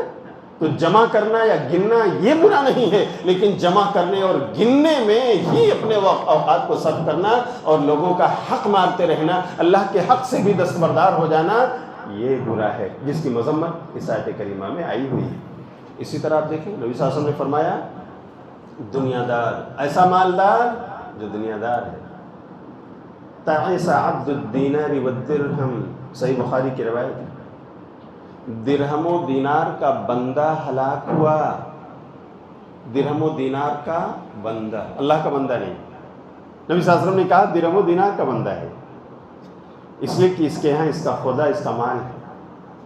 تو جمع کرنا یا گننا یہ برا نہیں ہے، لیکن جمع کرنے اور گننے میں ہی اپنے اوقات کو صرف کرنا اور لوگوں کا حق مارتے رہنا، اللہ کے حق سے بھی دستبردار ہو جانا، یہ برا ہے، جس کی مذمت اس آیت کریمہ میں آئی ہوئی ہے. اسی طرح آپ دیکھیں نبی صلی اللہ علیہ وسلم نے فرمایا دنیا دار، ایسا مالدار جو دنیا دار ہے. تعیس عبد الدینار والدرہم، صحیح بخاری کی روایت ہے. درہم و دینار کا بندہ ہلاک ہوا. درہم و دینار کا بندہ، اللہ کا بندہ نہیں. نبی صلی اللہ علیہ وسلم نے کہا درہم و دینار کا بندہ ہے، اس لیے کہ اس کے ہاں اس کا خدا، اس کا مال ہے،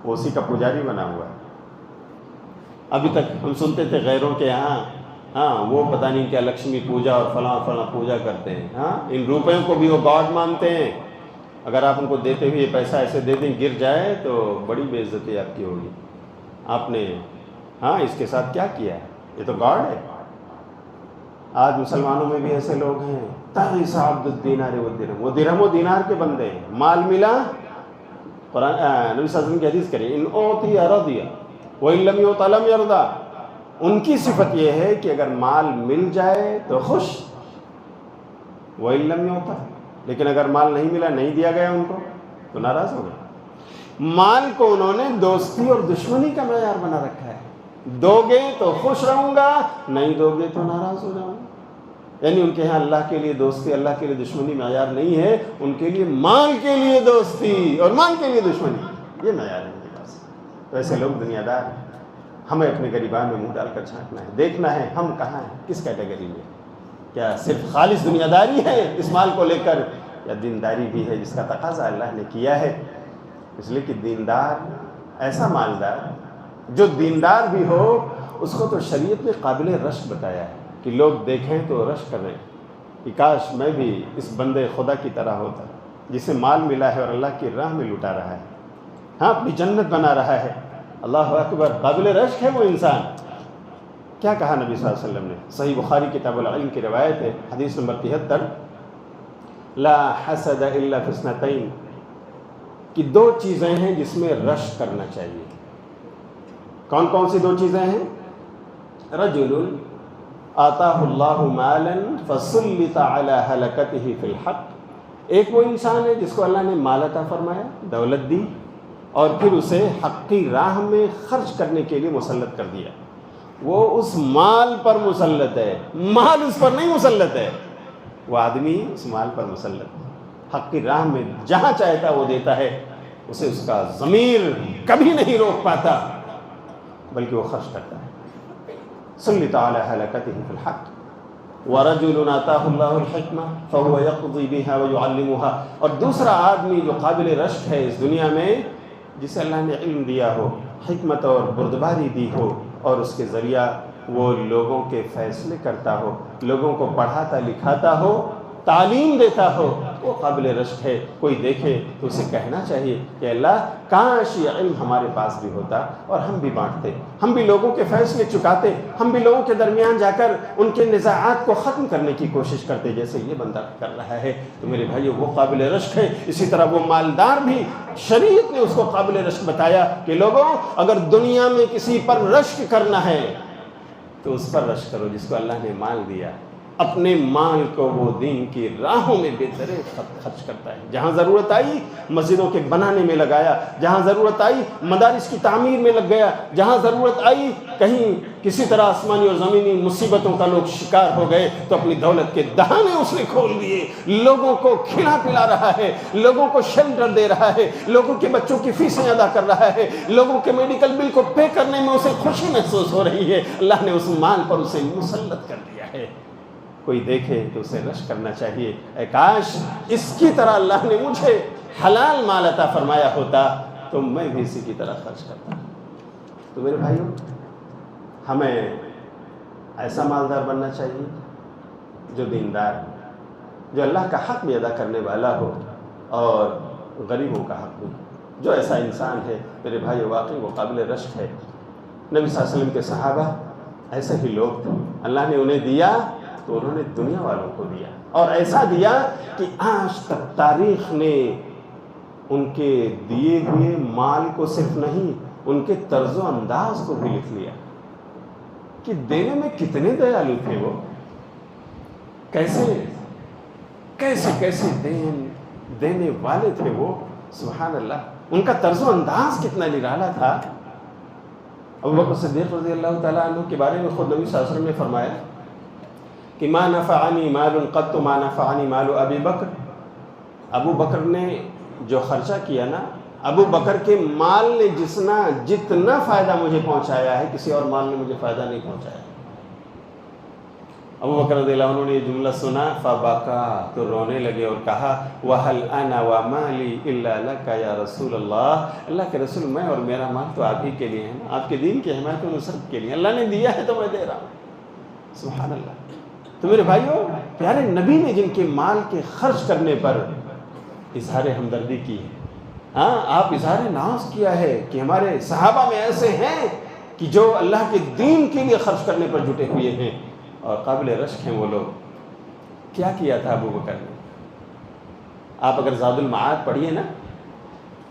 وہ اسی کا پجاری بنا ہوا ہے. ابھی تک ہم سنتے تھے غیروں کے ہاں وہ پتہ نہیں کیا لکشمی پوجا اور فلاں فلاں پوجا کرتے ہیں. ان روپیوں کو بھی وہ گاڈ مانتے ہیں. اگر آپ ان کو دیتے ہوئے پیسہ ایسے دے دیں گر جائے تو بڑی بے عزتی آپ کی ہوگی. آپ نے اس کے ساتھ کیا کیا ہے؟ یہ تو گاڈ ہے. آج مسلمانوں میں بھی ایسے لوگ ہیں، تعیس عبد الدینار والدرہم، وہ درہم و دینار کے بندے ہیں. مال ملا، قرآن نبی صلی اللہ علیہ وسلم کی حدیث کریں ان اعطی رضی وان لم یعط لم یرضی. ان کی صفت یہ ہے کہ اگر مال مل جائے تو خوش، وان لم یعط، لیکن اگر مال نہیں ملا، نہیں دیا گیا ان کو تو ناراض ہو گئے. مال کو انہوں نے دوستی اور دشمنی کا معیار بنا رکھا ہے. دو گے تو خوش رہوں گا، نہیں دو گے تو ناراض ہو جاؤں گا. یعنی ان کے ہاں اللہ کے لیے دوستی، اللہ کے لیے دشمنی معیار نہیں ہے. ان کے لیے مال کے لیے دوستی اور مال کے لیے دشمنی، یہ معیار ہے ان کے پاس. تو ایسے لوگ دنیا دار ہیں. ہمیں اپنے غریبان میں منہ ڈال کر جھانکنا ہے، دیکھنا ہے ہم کہاں ہیں، کس کیٹیگری میں. کیا صرف خالص دنیا داری ہے اس مال کو لے کر، یا دینداری بھی ہے جس کا تقاضا اللہ نے کیا ہے؟ اس لیے کہ دیندار، ایسا مالدار جو دیندار بھی ہو، اس کو تو شریعت نے قابل رشک بتایا ہے کہ لوگ دیکھیں تو رشک کریں کہ کاش میں بھی اس بندے خدا کی طرح ہوتا جسے مال ملا ہے اور اللہ کی راہ میں لٹا رہا ہے، اپنی جنت بنا رہا ہے. اللہ اکبر، قابل رشک ہے وہ انسان. کیا کہا نبی صلی اللہ علیہ وسلم نے؟ صحیح بخاری کتاب العلم کی روایت ہے، حدیث نمبر 73، لا حسد الا فی اثنتین، کہ دو چیزیں ہیں جس میں رشک کرنا چاہیے. کون کون سی دو چیزیں ہیں؟ رجل آتاہ اللہ مالا فسلط علی ہلکتہ فی الحق، ایک وہ انسان ہے جس کو اللہ نے مال عطا فرمایا، دولت دی، اور پھر اسے حق کی راہ میں خرچ کرنے کے لیے مسلط کر دیا. وہ اس مال پر مسلط ہے، مال اس پر نہیں مسلط ہے. وہ آدمی اس مال پر مسلط ہے، حق کی راہ میں جہاں چاہتا وہ دیتا ہے، اسے اس کا ضمیر کبھی نہیں روک پاتا، بلکہ وہ خرچ کرتا ہے. سلط علی ہلکتہ فی الحق. وَرَجُلٌ آتَاهُ اللَّهُ الْحِكْمَةَ فَهُوَ يَقْضِي بِهَا وَيُعَلِّمُهَا، اور دوسرا آدمی جو قابل رشک ہے اس دنیا میں، جسے اللہ نے علم دیا ہو، حکمت اور بردباری دی ہو، اور اس کے ذریعہ وہ لوگوں کے فیصلے کرتا ہو، لوگوں کو پڑھاتا لکھاتا ہو، تعلیم دیتا ہو، وہ قابل رشک ہے. کوئی دیکھے تو اسے کہنا چاہیے کہ اللہ کاش یہ علم ہمارے پاس بھی ہوتا اور ہم بھی بانٹتے، ہم بھی لوگوں کے فیصلے چکاتے، ہم بھی لوگوں کے درمیان جا کر ان کے نزاعات کو ختم کرنے کی کوشش کرتے جیسے یہ بندہ کر رہا ہے. تو میرے بھائیو، وہ قابل رشک ہے. اسی طرح وہ مالدار بھی، شریعت نے اس کو قابل رشک بتایا کہ لوگوں اگر دنیا میں کسی پر رشک کرنا ہے تو اس پر رشک کرو جس کو اللہ نے مال دیا. اپنے مال کو وہ دین کی راہوں میں بے طرح خرچ کرتا ہے. جہاں ضرورت آئی مسجدوں کے بنانے میں لگایا، جہاں ضرورت آئی مدارس کی تعمیر میں لگ گیا، جہاں ضرورت آئی کہیں کسی طرح آسمانی اور زمینی مصیبتوں کا لوگ شکار ہو گئے تو اپنی دولت کے دہانے اس نے کھول دیے. لوگوں کو کھلا پلا رہا ہے، لوگوں کو شیلٹر دے رہا ہے، لوگوں کے بچوں کی فیسیں ادا کر رہا ہے، لوگوں کے میڈیکل بل کو پے کرنے میں اسے خوشی محسوس ہو رہی ہے. اللہ نے اس مال پر اسے مسلط کر دیا ہے. کوئی دیکھے تو اسے رشک کرنا چاہیے، اے کاش اس کی طرح اللہ نے مجھے حلال مال عطا فرمایا ہوتا تو میں بھی اسی کی طرح خرچ کرتا. تو میرے بھائیوں، ہمیں ایسا مالدار بننا چاہیے جو دیندار، جو اللہ کا حق بھی ادا کرنے والا ہو اور غریبوں کا حق بھی. جو ایسا انسان ہے میرے بھائیو، واقعی وہ قابل رشک ہے. نبی صلی اللہ علیہ وسلم کے صحابہ ایسے ہی لوگ تھے. اللہ نے انہیں دیا تو انہوں نے دنیا والوں کو دیا اور ایسا دیا کہ آج تک تاریخ نے ان کے دیے ہوئے مال کو صرف نہیں، ان کے طرز و انداز کو بھی لکھ لیا کہ دینے میں کتنے دیالو تھے وہ، کیسے کیسے کیسے دینے والے تھے وہ، سبحان اللہ، ان کا طرز و انداز کتنا نرالا تھا۔ ابوبکر صدیق رضی اللہ تعالیٰ عنہ کے بارے میں خود نبی صلی اللہ علیہ وسلم نے فرمایا کہ ما نفعنی مال قط ما نفعنی مال ابی بکر، ابو بکر نے جو خرچہ کیا نا، ابو بکر کے مال نے جتنا فائدہ مجھے پہنچایا ہے کسی اور مال نے مجھے فائدہ نہیں پہنچایا۔ ابو بکر رضی اللہ عنہ نے یہ جملہ سنا، فبکا، تو رونے لگے اور کہا وَهَلْ أَنَا وَمَالِي إِلَّا لَكَ يَا رسول اللہ، اللہ کے رسول میں اور میرا مال تو آپ ہی کے لیے ہے، آپ کے دین کی حمایت و نصرت کے لیے اللہ نے دیا ہے تو میں دے رہا ہوں، سبحان اللہ۔ تو میرے بھائیوں، پیارے نبی نے جن کے مال کے خرچ کرنے پر اظہار ہمدردی کی ہے، ہاں آپ اظہار ناز کیا ہے کہ ہمارے صحابہ میں ایسے ہیں کہ جو اللہ کے دین کے لیے خرچ کرنے پر جٹے ہوئے ہیں اور قابل رشک ہیں وہ لوگ۔ کیا کیا تھا ابو بکر نے؟ آپ اگر زاد المعاد پڑھیے نا،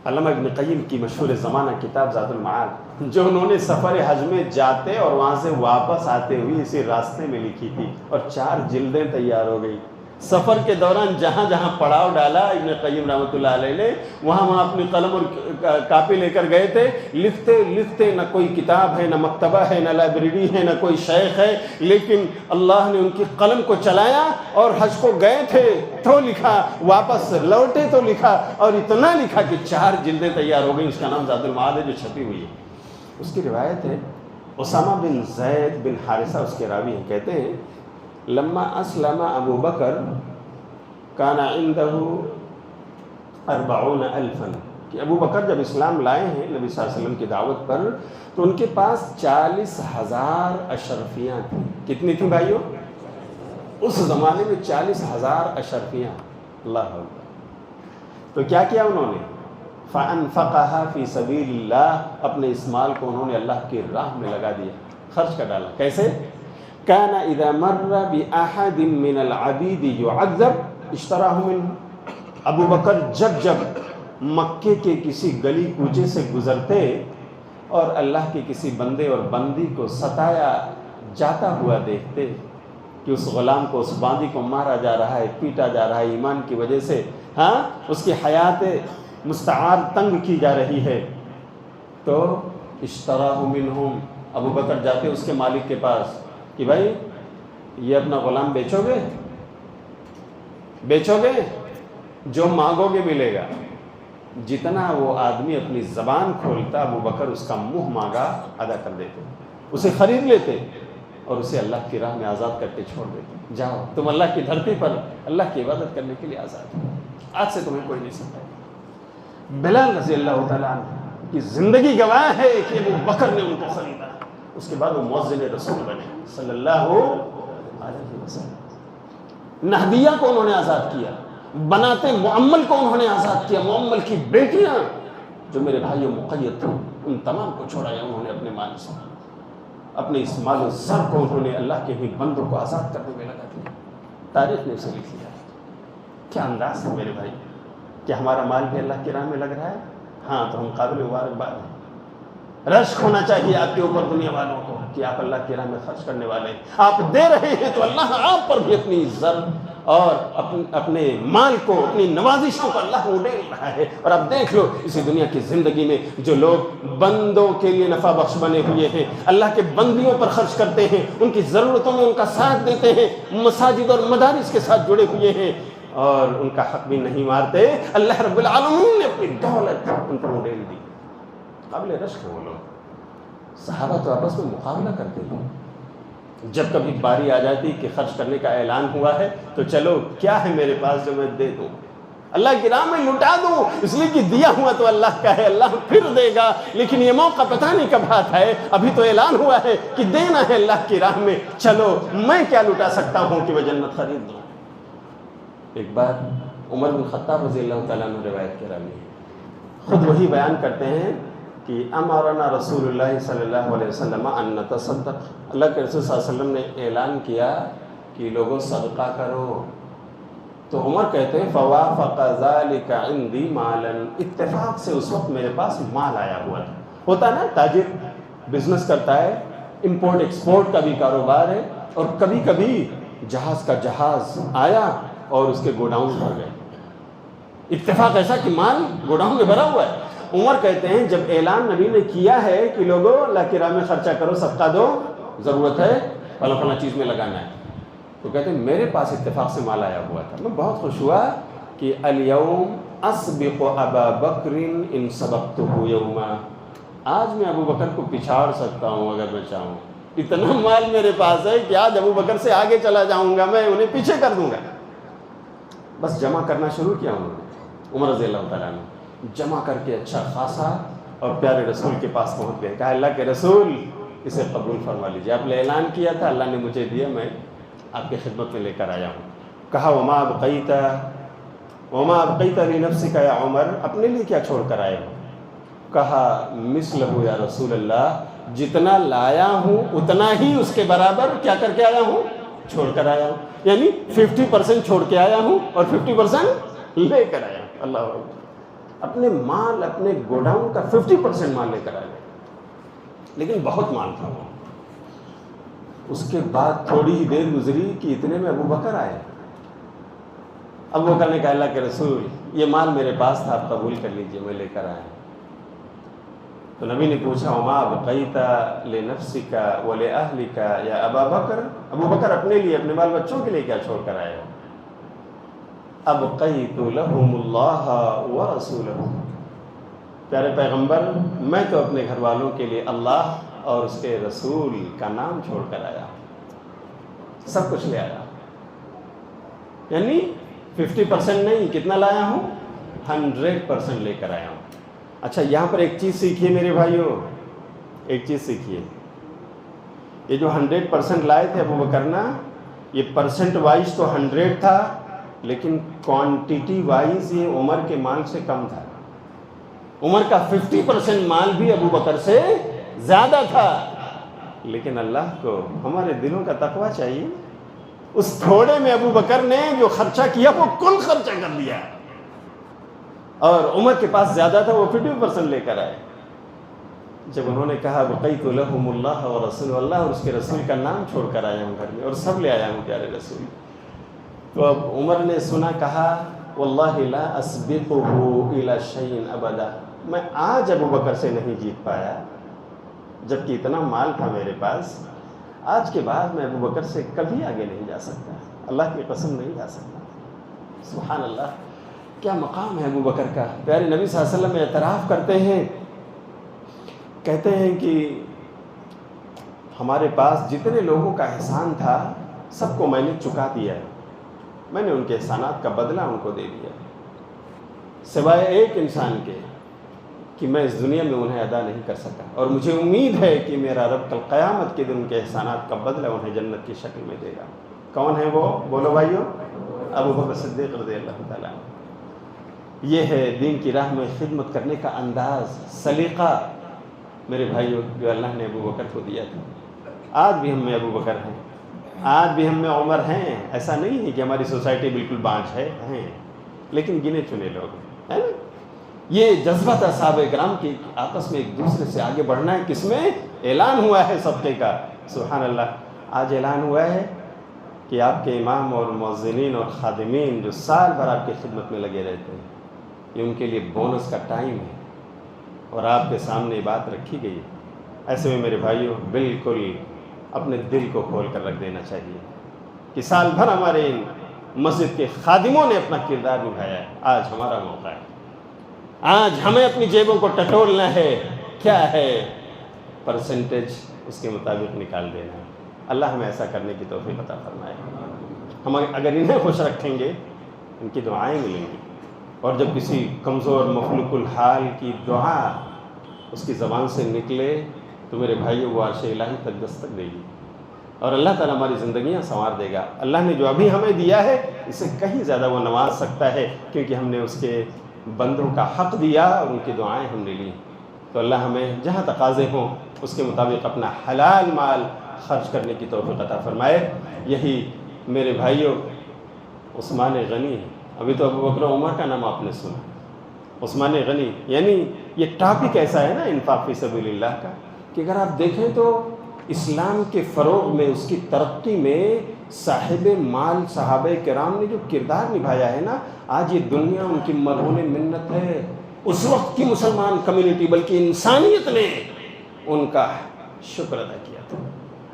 علامہ ابن قیم کی مشہور زمانہ کتاب زاد المعاد، جو انہوں نے سفر حج میں جاتے اور وہاں سے واپس آتے ہوئے اسی راستے میں لکھی تھی، اور 4 جلدیں تیار ہو گئی۔ سفر کے دوران جہاں جہاں پڑاؤ ڈالا ابن قیم رحمۃ اللہ علیہ نے، وہاں اپنی قلم اور کاپی لے کر گئے تھے، لکھتے لکھتے، نہ کوئی کتاب ہے، نہ مکتبہ ہے، نہ لائبریری ہے، نہ کوئی شیخ ہے، لیکن اللہ نے ان کی قلم کو چلایا، اور حج کو گئے تھے تو لکھا، واپس لوٹے تو لکھا، اور اتنا لکھا کہ 4 جلدیں تیار ہو گئی۔ اس کا نام زاد المعاد ہے، جو چھپی ہوئی ہے۔ اس کی روایت ہے، اسامہ بن زید بن حارثہ اس کے راوی ہیں، کہتے ہیں لما اسلم ابو بکر کان عنده 40,000، کہ ابو بکر جب اسلام لائے ہیں نبی صلی اللہ علیہ وسلم کی دعوت پر تو ان کے پاس 40,000 اشرفیاں تھیں۔ کتنی تھیں بھائیوں؟ اس زمانے میں 40,000 اشرفیاں، اللہ اکبر۔ تو کیا کیا انہوں نے؟ فانفقها فی سبیل اللہ، اپنے اس مال کو انہوں نے اللہ کی راہ میں لگا دیا، خرچ کر ڈالا۔ کیسے؟ كان اذا مر باحد من العبید يعذب اشتراه منه، ابو بکر جب مکے کے کسی گلی کوچے سے گزرتے اور اللہ کے کسی بندے اور بندی کو ستایا جاتا ہوا دیکھتے کہ اس غلام کو، اس باندی کو مارا جا رہا ہے، پیٹا جا رہا ہے ایمان کی وجہ سے، ہاں اس کی حیات مستعار تنگ کی جا رہی ہے، تو اشتراہ منہم، ابو بکر جاتے اس کے مالک کے پاس کہ بھائی یہ اپنا غلام بیچو گے، جو مانگو گے ملے گا۔ جتنا وہ آدمی اپنی زبان کھولتا، ابو بکر اس کا منہ مانگا ادا کر دیتے، اسے خرید لیتے اور اسے اللہ کی راہ میں آزاد کر کے چھوڑ دیتے۔ جاؤ تم اللہ کی دھرتی پر اللہ کی عبادت کرنے کے لیے آزاد ہو، آج سے تمہیں کوئی نہیں سکتا۔ بلال رضی اللہ تعالیٰ عنہ کی زندگی گواہ ہے کہ ابو بکر نے ان کو خریدا، اس کے بعد وہ مؤذن رسول بنے صلی اللہ علیہ وسلم۔ نہدیہ کو انہوں نے آزاد کیا، بناتے معمل کو انہوں نے آزاد کیا، معمل کی بیٹیاں جو میرے بھائیوں مقید تھیں ان تمام کو چھوڑایا انہوں نے اپنے مال سے، اپنے اس مال و زر کو انہوں نے اللہ کے ہی بندوں کو آزاد کرنے میں لگا دیا۔ تاریخ نے اسے لکھ لیا۔ کیا انداز ہے میرے بھائی، کیا ہمارا مال بھی اللہ کی راہ میں لگ رہا ہے؟ ہاں تو ہم قابل مبارکباد ہیں۔ رشک ہونا چاہیے آپ کے اوپر دنیا والوں کو کہ آپ اللہ کی راہ میں خرچ کرنے والے ہیں، آپ دے رہے ہیں تو اللہ آپ پر بھی اپنی زر اور اپنے مال کو، اپنی نوازش کو اللہ اڈیل رہا ہے۔ اور آپ دیکھ لو اسی دنیا کی زندگی میں جو لوگ بندوں کے لیے نفع بخش بنے ہوئے ہیں، اللہ کے بندیوں پر خرچ کرتے ہیں، ان کی ضرورتوں میں ان کا ساتھ دیتے ہیں، مساجد اور مدارس کے ساتھ جڑے ہوئے ہیں اور ان کا حق بھی نہیں مارتے، اللہ رب العالمین نے اپنی دولت ان پر اڈیل دی۔ قابل رشک وہ لوگ۔ صحابہ تو آپس میں مقابلہ کرتے ہیں، جب کبھی باری آ جاتی کہ خرچ کرنے کا اعلان ہوا ہے تو چلو کیا ہے میرے پاس جو میں دے دوں، اللہ کی راہ میں لٹا دوں، اس لیے کہ دیا ہوا تو اللہ کا ہے، اللہ پھر دے گا، لیکن یہ موقع پتہ نہیں کب ہاتھ ہے، ابھی تو اعلان ہوا ہے کہ دینا ہے اللہ کی راہ میں، چلو میں کیا لٹا سکتا ہوں کہ وہ جنت خرید دوں۔ ایک بار عمر بن خطاب رضی اللہ تعالیٰ عنہ روایت کے راوی ہیں، خود وہی بیان کرتے ہیں کہ امرنا رسول اللہ صلی اللہ علیہ وسلم ان نتصدق، اللہ کے رسول صلی اللہ علیہ وسلم نے اعلان کیا کہ لوگوں صدقہ کرو، تو عمر کہتے ہیں فوافق ذلك عندي مالا، اتفاق سے اس وقت میرے پاس مال آیا ہوا تھا. ہوتا نا تاجر بزنس کرتا ہے، امپورٹ ایکسپورٹ کا بھی کاروبار ہے، اور کبھی کبھی جہاز کا جہاز آیا اور اس کے گوڈاؤن بھر گئے. اتفاق ایسا کہ مال گوڈاؤن میں بھرا ہوا ہے. عمر کہتے ہیں جب اعلان نبی نے کیا ہے کہ لوگوں اللہ کی راہ میں خرچہ کرو، صدقہ دو، ضرورت ہے فلاں فلاں چیز میں لگانا ہے، تو کہتے ہیں میرے پاس اتفاق سے مال آیا ہوا تھا. میں بہت خوش ہوا کہ الیوم اسبق ابا بکر ان سبقته یوما، آج میں ابو بکر کو پچھاڑ سکتا ہوں اگر میں چاہوں. اتنا مال میرے پاس ہے کہ آج ابو بکر سے آگے چلا جاؤں گا، میں انہیں پیچھے کر دوں گا. بس جمع کرنا شروع کیا انہوں نے. عمر رضی اللہ تعالیٰ نے جمع کر کے اچھا خاصا اور پیارے رسول کے پاس پہنچ گئے. کہا اللہ کے رسول اسے قبول فرما لیجیے، آپ نے اعلان کیا تھا، اللہ نے مجھے دیا، میں آپ کی خدمت میں لے کر آیا ہوں. کہا وما ابقیت لنفسک یا عمر، اپنے لیے کیا چھوڑ کر آئے ہو؟ کہا مثلہ یا رسول اللہ، جتنا لایا ہوں اتنا ہی اس کے برابر کیا کر کے آیا ہوں، چھوڑ کر آیا ہوں. یعنی 50% چھوڑ کے آیا ہوں اور 50% لے کر آیا ہوں. اللہ اکبر. اپنے مال، اپنے گوڈاؤن کا 50% مال لے کر آیا، لیکن بہت مال تھا وہ. اس کے بعد تھوڑی ہی دیر گزری کہ اتنے میں ابو بکر آئے. ابو بکر نے کہا اللہ کے رسول یہ مال میرے پاس تھا، آپ قبول کر لیجئے، میں لے کر آیا. تو نبی نے پوچھا وما بقیت لنفسک ولأہلک یا ابا بکر، ابو بکر اپنے لیے، اپنے بال بچوں کے لیے کیا چھوڑ کر آئے ہو؟ ابقیت لہم اللہ ورسولہ، پیارے پیغمبر میں تو اپنے گھر والوں کے لیے اللہ اور اس کے رسول کا نام چھوڑ کر آیا، سب کچھ لے آیا. یعنی 50% نہیں، کتنا لایا ہوں؟ 100% لے کر آیا ہوں. اچھا یہاں پر ایک چیز سیکھیے میرے بھائیوں، ایک چیز سیکھیے. یہ جو 100% لائے تھے ابو بکر نا، یہ پرسنٹ وائز تو 100 تھا، لیکن کوانٹیٹی وائز یہ عمر کے مال سے کم تھا. عمر کا 50% مال بھی ابو بکر سے زیادہ تھا، لیکن اللہ کو ہمارے دلوں کا تقویٰ چاہیے. اس تھوڑے میں ابو بکر نے جو خرچہ کیا وہ کل خرچہ کر دیا، اور عمر کے پاس زیادہ تھا، وہ 50% لے کر آئے. جب انہوں نے کہا بقیت لہم اللہ و رسول اللہ، اور اس کے رسول کا نام چھوڑ کر آیا ہوں گھر میں، اور سب لے آیا ہوں پیارے رسول. تو اب عمر نے سنا، کہا واللہ لا اسبقہ الی شیء ابدا، میں آج ابو بکر سے نہیں جیت پایا جبکہ اتنا مال تھا میرے پاس، آج کے بعد میں ابو بکر سے کبھی آگے نہیں جا سکتا، اللہ کی قسم نہیں جا سکتا. سبحان اللہ، کیا مقام ہے ابو بکر کا. پیارے نبی صلی اللہ علیہ وسلم اعتراف کرتے ہیں، کہتے ہیں کہ ہمارے پاس جتنے لوگوں کا احسان تھا سب کو میں نے چکا دیا ہے، میں نے ان کے احسانات کا بدلہ ان کو دے دیا، سوائے ایک انسان کے کہ میں اس دنیا میں انہیں ادا نہیں کر سکا، اور مجھے امید ہے کہ میرا رب کل قیامت کے دن ان کے احسانات کا بدلہ انہیں جنت کی شکل میں دے گا. کون ہے وہ؟ بولو بھائیو، ابو بکر صدیق رضی اللہ تعالیٰ عنہ. یہ ہے دین کی راہ میں خدمت کرنے کا انداز، سلیقہ میرے بھائیو جو اللہ نے ابو بکر کو دیا تھا. آج بھی ہم میں ابو بکر ہیں، آج بھی ہم میں عمر ہیں. ایسا نہیں ہے کہ ہماری سوسائٹی بالکل بانج ہے، ہیں لیکن گنے چنے لوگ ہیں. یہ جذبہ تھا صحابہ کرام کی آپس میں ایک دوسرے سے آگے بڑھنا ہے. کس میں اعلان ہوا ہے صدقے کا؟ سبحان اللہ. آج اعلان ہوا ہے کہ آپ کے امام اور مؤذنین اور خادمین جو سال بھر آپ کی خدمت میں لگے رہتے ہیں، یہ ان کے لیے بونس کا ٹائم ہے، اور آپ کے سامنے بات رکھی گئی. ایسے میں میرے بھائیوں بالکل اپنے دل کو کھول کر رکھ دینا چاہیے کہ سال بھر ہمارے مسجد کے خادموں نے اپنا کردار نبھایا ہے. آج ہمارا موقع ہے، آج ہمیں اپنی جیبوں کو ٹٹولنا ہے. کیا ہے؟ پرسنٹیج اس کے مطابق نکال دینا ہے. اللہ ہمیں ایسا کرنے کی توفیق عطا فرمائے. ہم اگر انہیں خوش رکھیں گے ان کی دعائیں ملیں گی، اور جب کسی کمزور مخلوق الحال کی دعا اس کی زبان سے نکلے تو میرے بھائیو وہ عرش الہی تک دستک دے گی، اور اللہ تعالیٰ ہماری زندگیاں سنوار دے گا. اللہ نے جو ابھی ہمیں دیا ہے اس سے کہیں زیادہ وہ نواز سکتا ہے، کیونکہ ہم نے اس کے بندوں کا حق دیا اور ان کی دعائیں ہم نے لی. تو اللہ ہمیں جہاں تقاضے ہوں اس کے مطابق اپنا حلال مال خرچ کرنے کی توفیق عطا فرمائے. یہی میرے بھائیوں عثمان غنی ہے. ابھی تو ابو بکر عمر کا نام آپ نے سنا. عثمان غنی یعنی یہ ٹاپک ایسا ہے نا انفاق فی سبیل اللہ کا کہ اگر آپ دیکھیں تو اسلام کے فروغ میں، اس کی ترقی میں صاحب مال صحابہ کرام نے جو کردار نبھایا ہے نا، آج یہ دنیا ان کی مرہون منت ہے. اس وقت کی مسلمان کمیونٹی بلکہ انسانیت نے ان کا شکر ادا کیا تھا.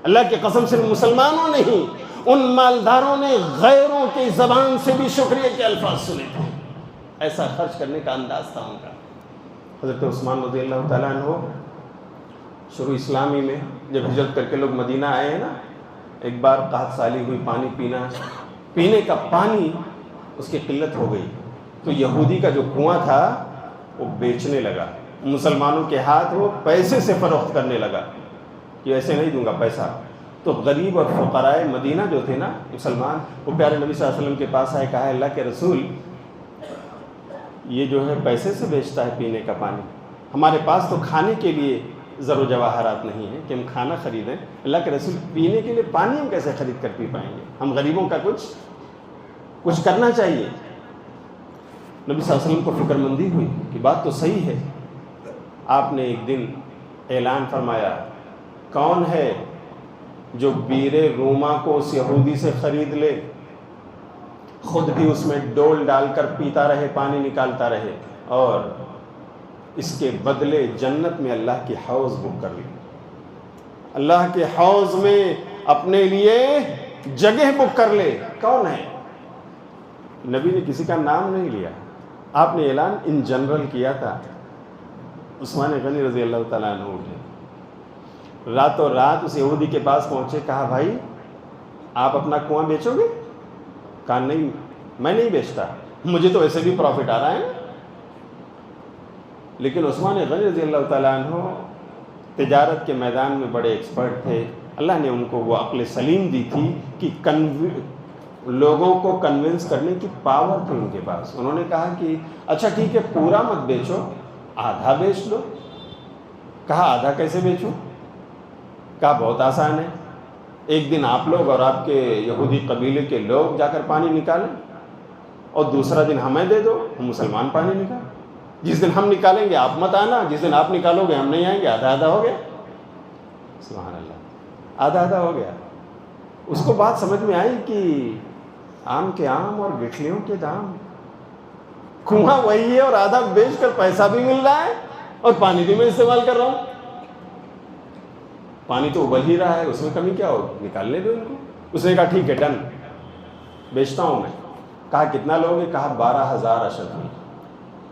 اللہ کی قسم صرف مسلمانوں نے ہی، ان مالداروں نے غیروں کی زبان سے بھی شکریہ کے الفاظ سنے تھے. ایسا خرچ کرنے کا انداز تھا ان کا. حضرت عثمان رضی اللہ تعالیٰ عنہ شروع اسلامی میں جب ہجرت کر کے لوگ مدینہ آئے ہیں نا، ایک بار قحط سالی ہوئی، پانی پینے کا پانی اس کی قلت ہو گئی، تو یہودی کا جو کنواں تھا وہ بیچنے لگا. مسلمانوں کے ہاتھ وہ پیسے سے فروخت کرنے لگا کہ ایسے نہیں دوں گا پیسہ. تو غریب اور فقراء مدینہ جو تھے نا مسلمان، وہ پیارے نبی صلی اللہ علیہ وسلم کے پاس آئے، کہا اللہ کے رسول یہ جو ہے پیسے سے بیچتا ہے پینے کا پانی، ہمارے پاس تو کھانے کے لیے زر و جواہرات نہیں ہیں کہ ہم کھانا خریدیں. اللہ کے رسول پینے کے لیے پانی ہم کیسے خرید کر پی پائیں گے؟ ہم غریبوں کا کچھ کرنا چاہیے. نبی صلی اللہ علیہ وسلم کو فکر مندی ہوئی کہ بات تو صحیح ہے. آپ نے ایک دن اعلان فرمایا، کون ہے جو بیر روما کو اس یہودی سے خرید لے، خود بھی اس میں ڈول ڈال کر پیتا رہے، پانی نکالتا رہے، اور اس کے بدلے جنت میں اللہ کی حوض بک کر لی. اللہ کے حوض میں اپنے لیے جگہ بک کر لے. کون ہے؟ نبی نے کسی کا نام نہیں لیا، آپ نے اعلان ان جنرل کیا تھا. عثمان غنی رضی اللہ تعالیٰ عنہ اٹھے، راتوں رات اس یہودی کے پاس پہنچے، کہا بھائی آپ اپنا کنواں بیچو گے؟ کہا نہیں میں نہیں بیچتا، مجھے تو ایسے بھی پروفٹ آ رہا ہے. لیکن عثمان غنی رضی اللہ تعالیٰ عنہ تجارت کے میدان میں بڑے ایکسپرٹ تھے. اللہ نے ان کو وہ عقل سلیم دی تھی کہ لوگوں کو کنونس کرنے کی پاور تھی ان کے پاس. انہوں نے کہا کہ اچھا ٹھیک ہے پورا مت بیچو، آدھا بیچ لو. کہا آدھا کیسے بیچوں؟ کہا بہت آسان ہے، ایک دن آپ لوگ اور آپ کے یہودی قبیلے کے لوگ جا کر پانی نکالیں، اور دوسرا دن ہمیں دے دو، ہم مسلمان پانی نکالیں. جس دن ہم نکالیں گے آپ مت آنا، جس دن آپ نکالو گے ہم نہیں آئیں گے. آدھا آدھا ہو گیا. سبحان اللہ، آدھا آدھا ہو گیا. اس کو بات سمجھ میں آئی کہ آم کے آم اور گٹھلیوں کے دام. کنواں وہی ہے اور آدھا بیچ کر پیسہ بھی مل رہا ہے اور پانی بھی میں استعمال کر رہا ہوں. پانی تو ابل ہی رہا ہے، اس میں کمی کیا ہو، نکالنے دو ان کو. اس نے کہا ٹھیک ہے ڈن، بیچتا ہوں میں. کہا کتنا لوگے؟ کہا 12,000 اشد.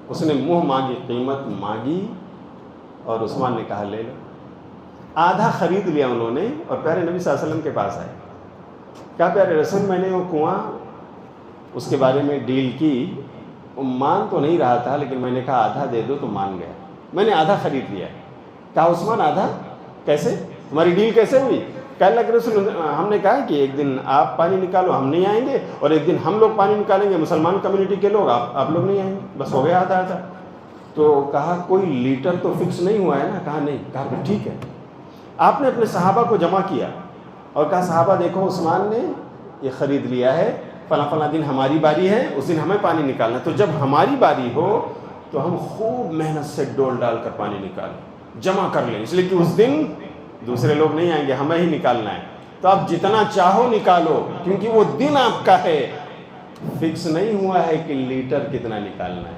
اس نے منہ مانگی قیمت مانگی اور عثمان نے کہا لے لو. آدھا خرید لیا انہوں نے اور پیارے نبی صلی اللہ علیہ وسلم کے پاس آئے. کہا پیارے رسول میں نے وہ کنواں اس کے بارے میں ڈیل کی، وہ مان تو نہیں رہا تھا لیکن میں نے کہا آدھا دے دو تو مان گیا. میں نے آدھا خرید لیا. کہا عثمان آدھا کیسے؟ تمہاری ڈیل کیسے ہوئی؟ کہ اللہ کے رسول ہم نے کہا کہ ایک دن آپ پانی نکالو ہم نہیں آئیں گے، اور ایک دن ہم لوگ پانی نکالیں گے مسلمان کمیونٹی کے لوگ، آپ لوگ نہیں آئیں گے. بس ہو گیا آدھا آدھا. تو کہا کوئی لیٹر تو فکس نہیں ہوا ہے نا؟ کہا نہیں. کہا پھر ٹھیک ہے. آپ نے اپنے صحابہ کو جمع کیا اور کہا صحابہ دیکھو عثمان نے یہ خرید لیا ہے، فلاں فلاں دن ہماری باری ہے، اس دن ہمیں پانی نکالنا ہے، تو جب ہماری باری ہو تو ہم خوب محنت سے ڈول ڈال کر پانی نکالیں، جمع کر لیں، اس لیے کہ اس دن دوسرے لوگ نہیں آئیں گے، ہمیں ہی نکالنا ہے. تو آپ جتنا چاہو نکالو، کیونکہ وہ دن آپ کا ہے. فکس نہیں ہوا ہے کہ لیٹر کتنا نکالنا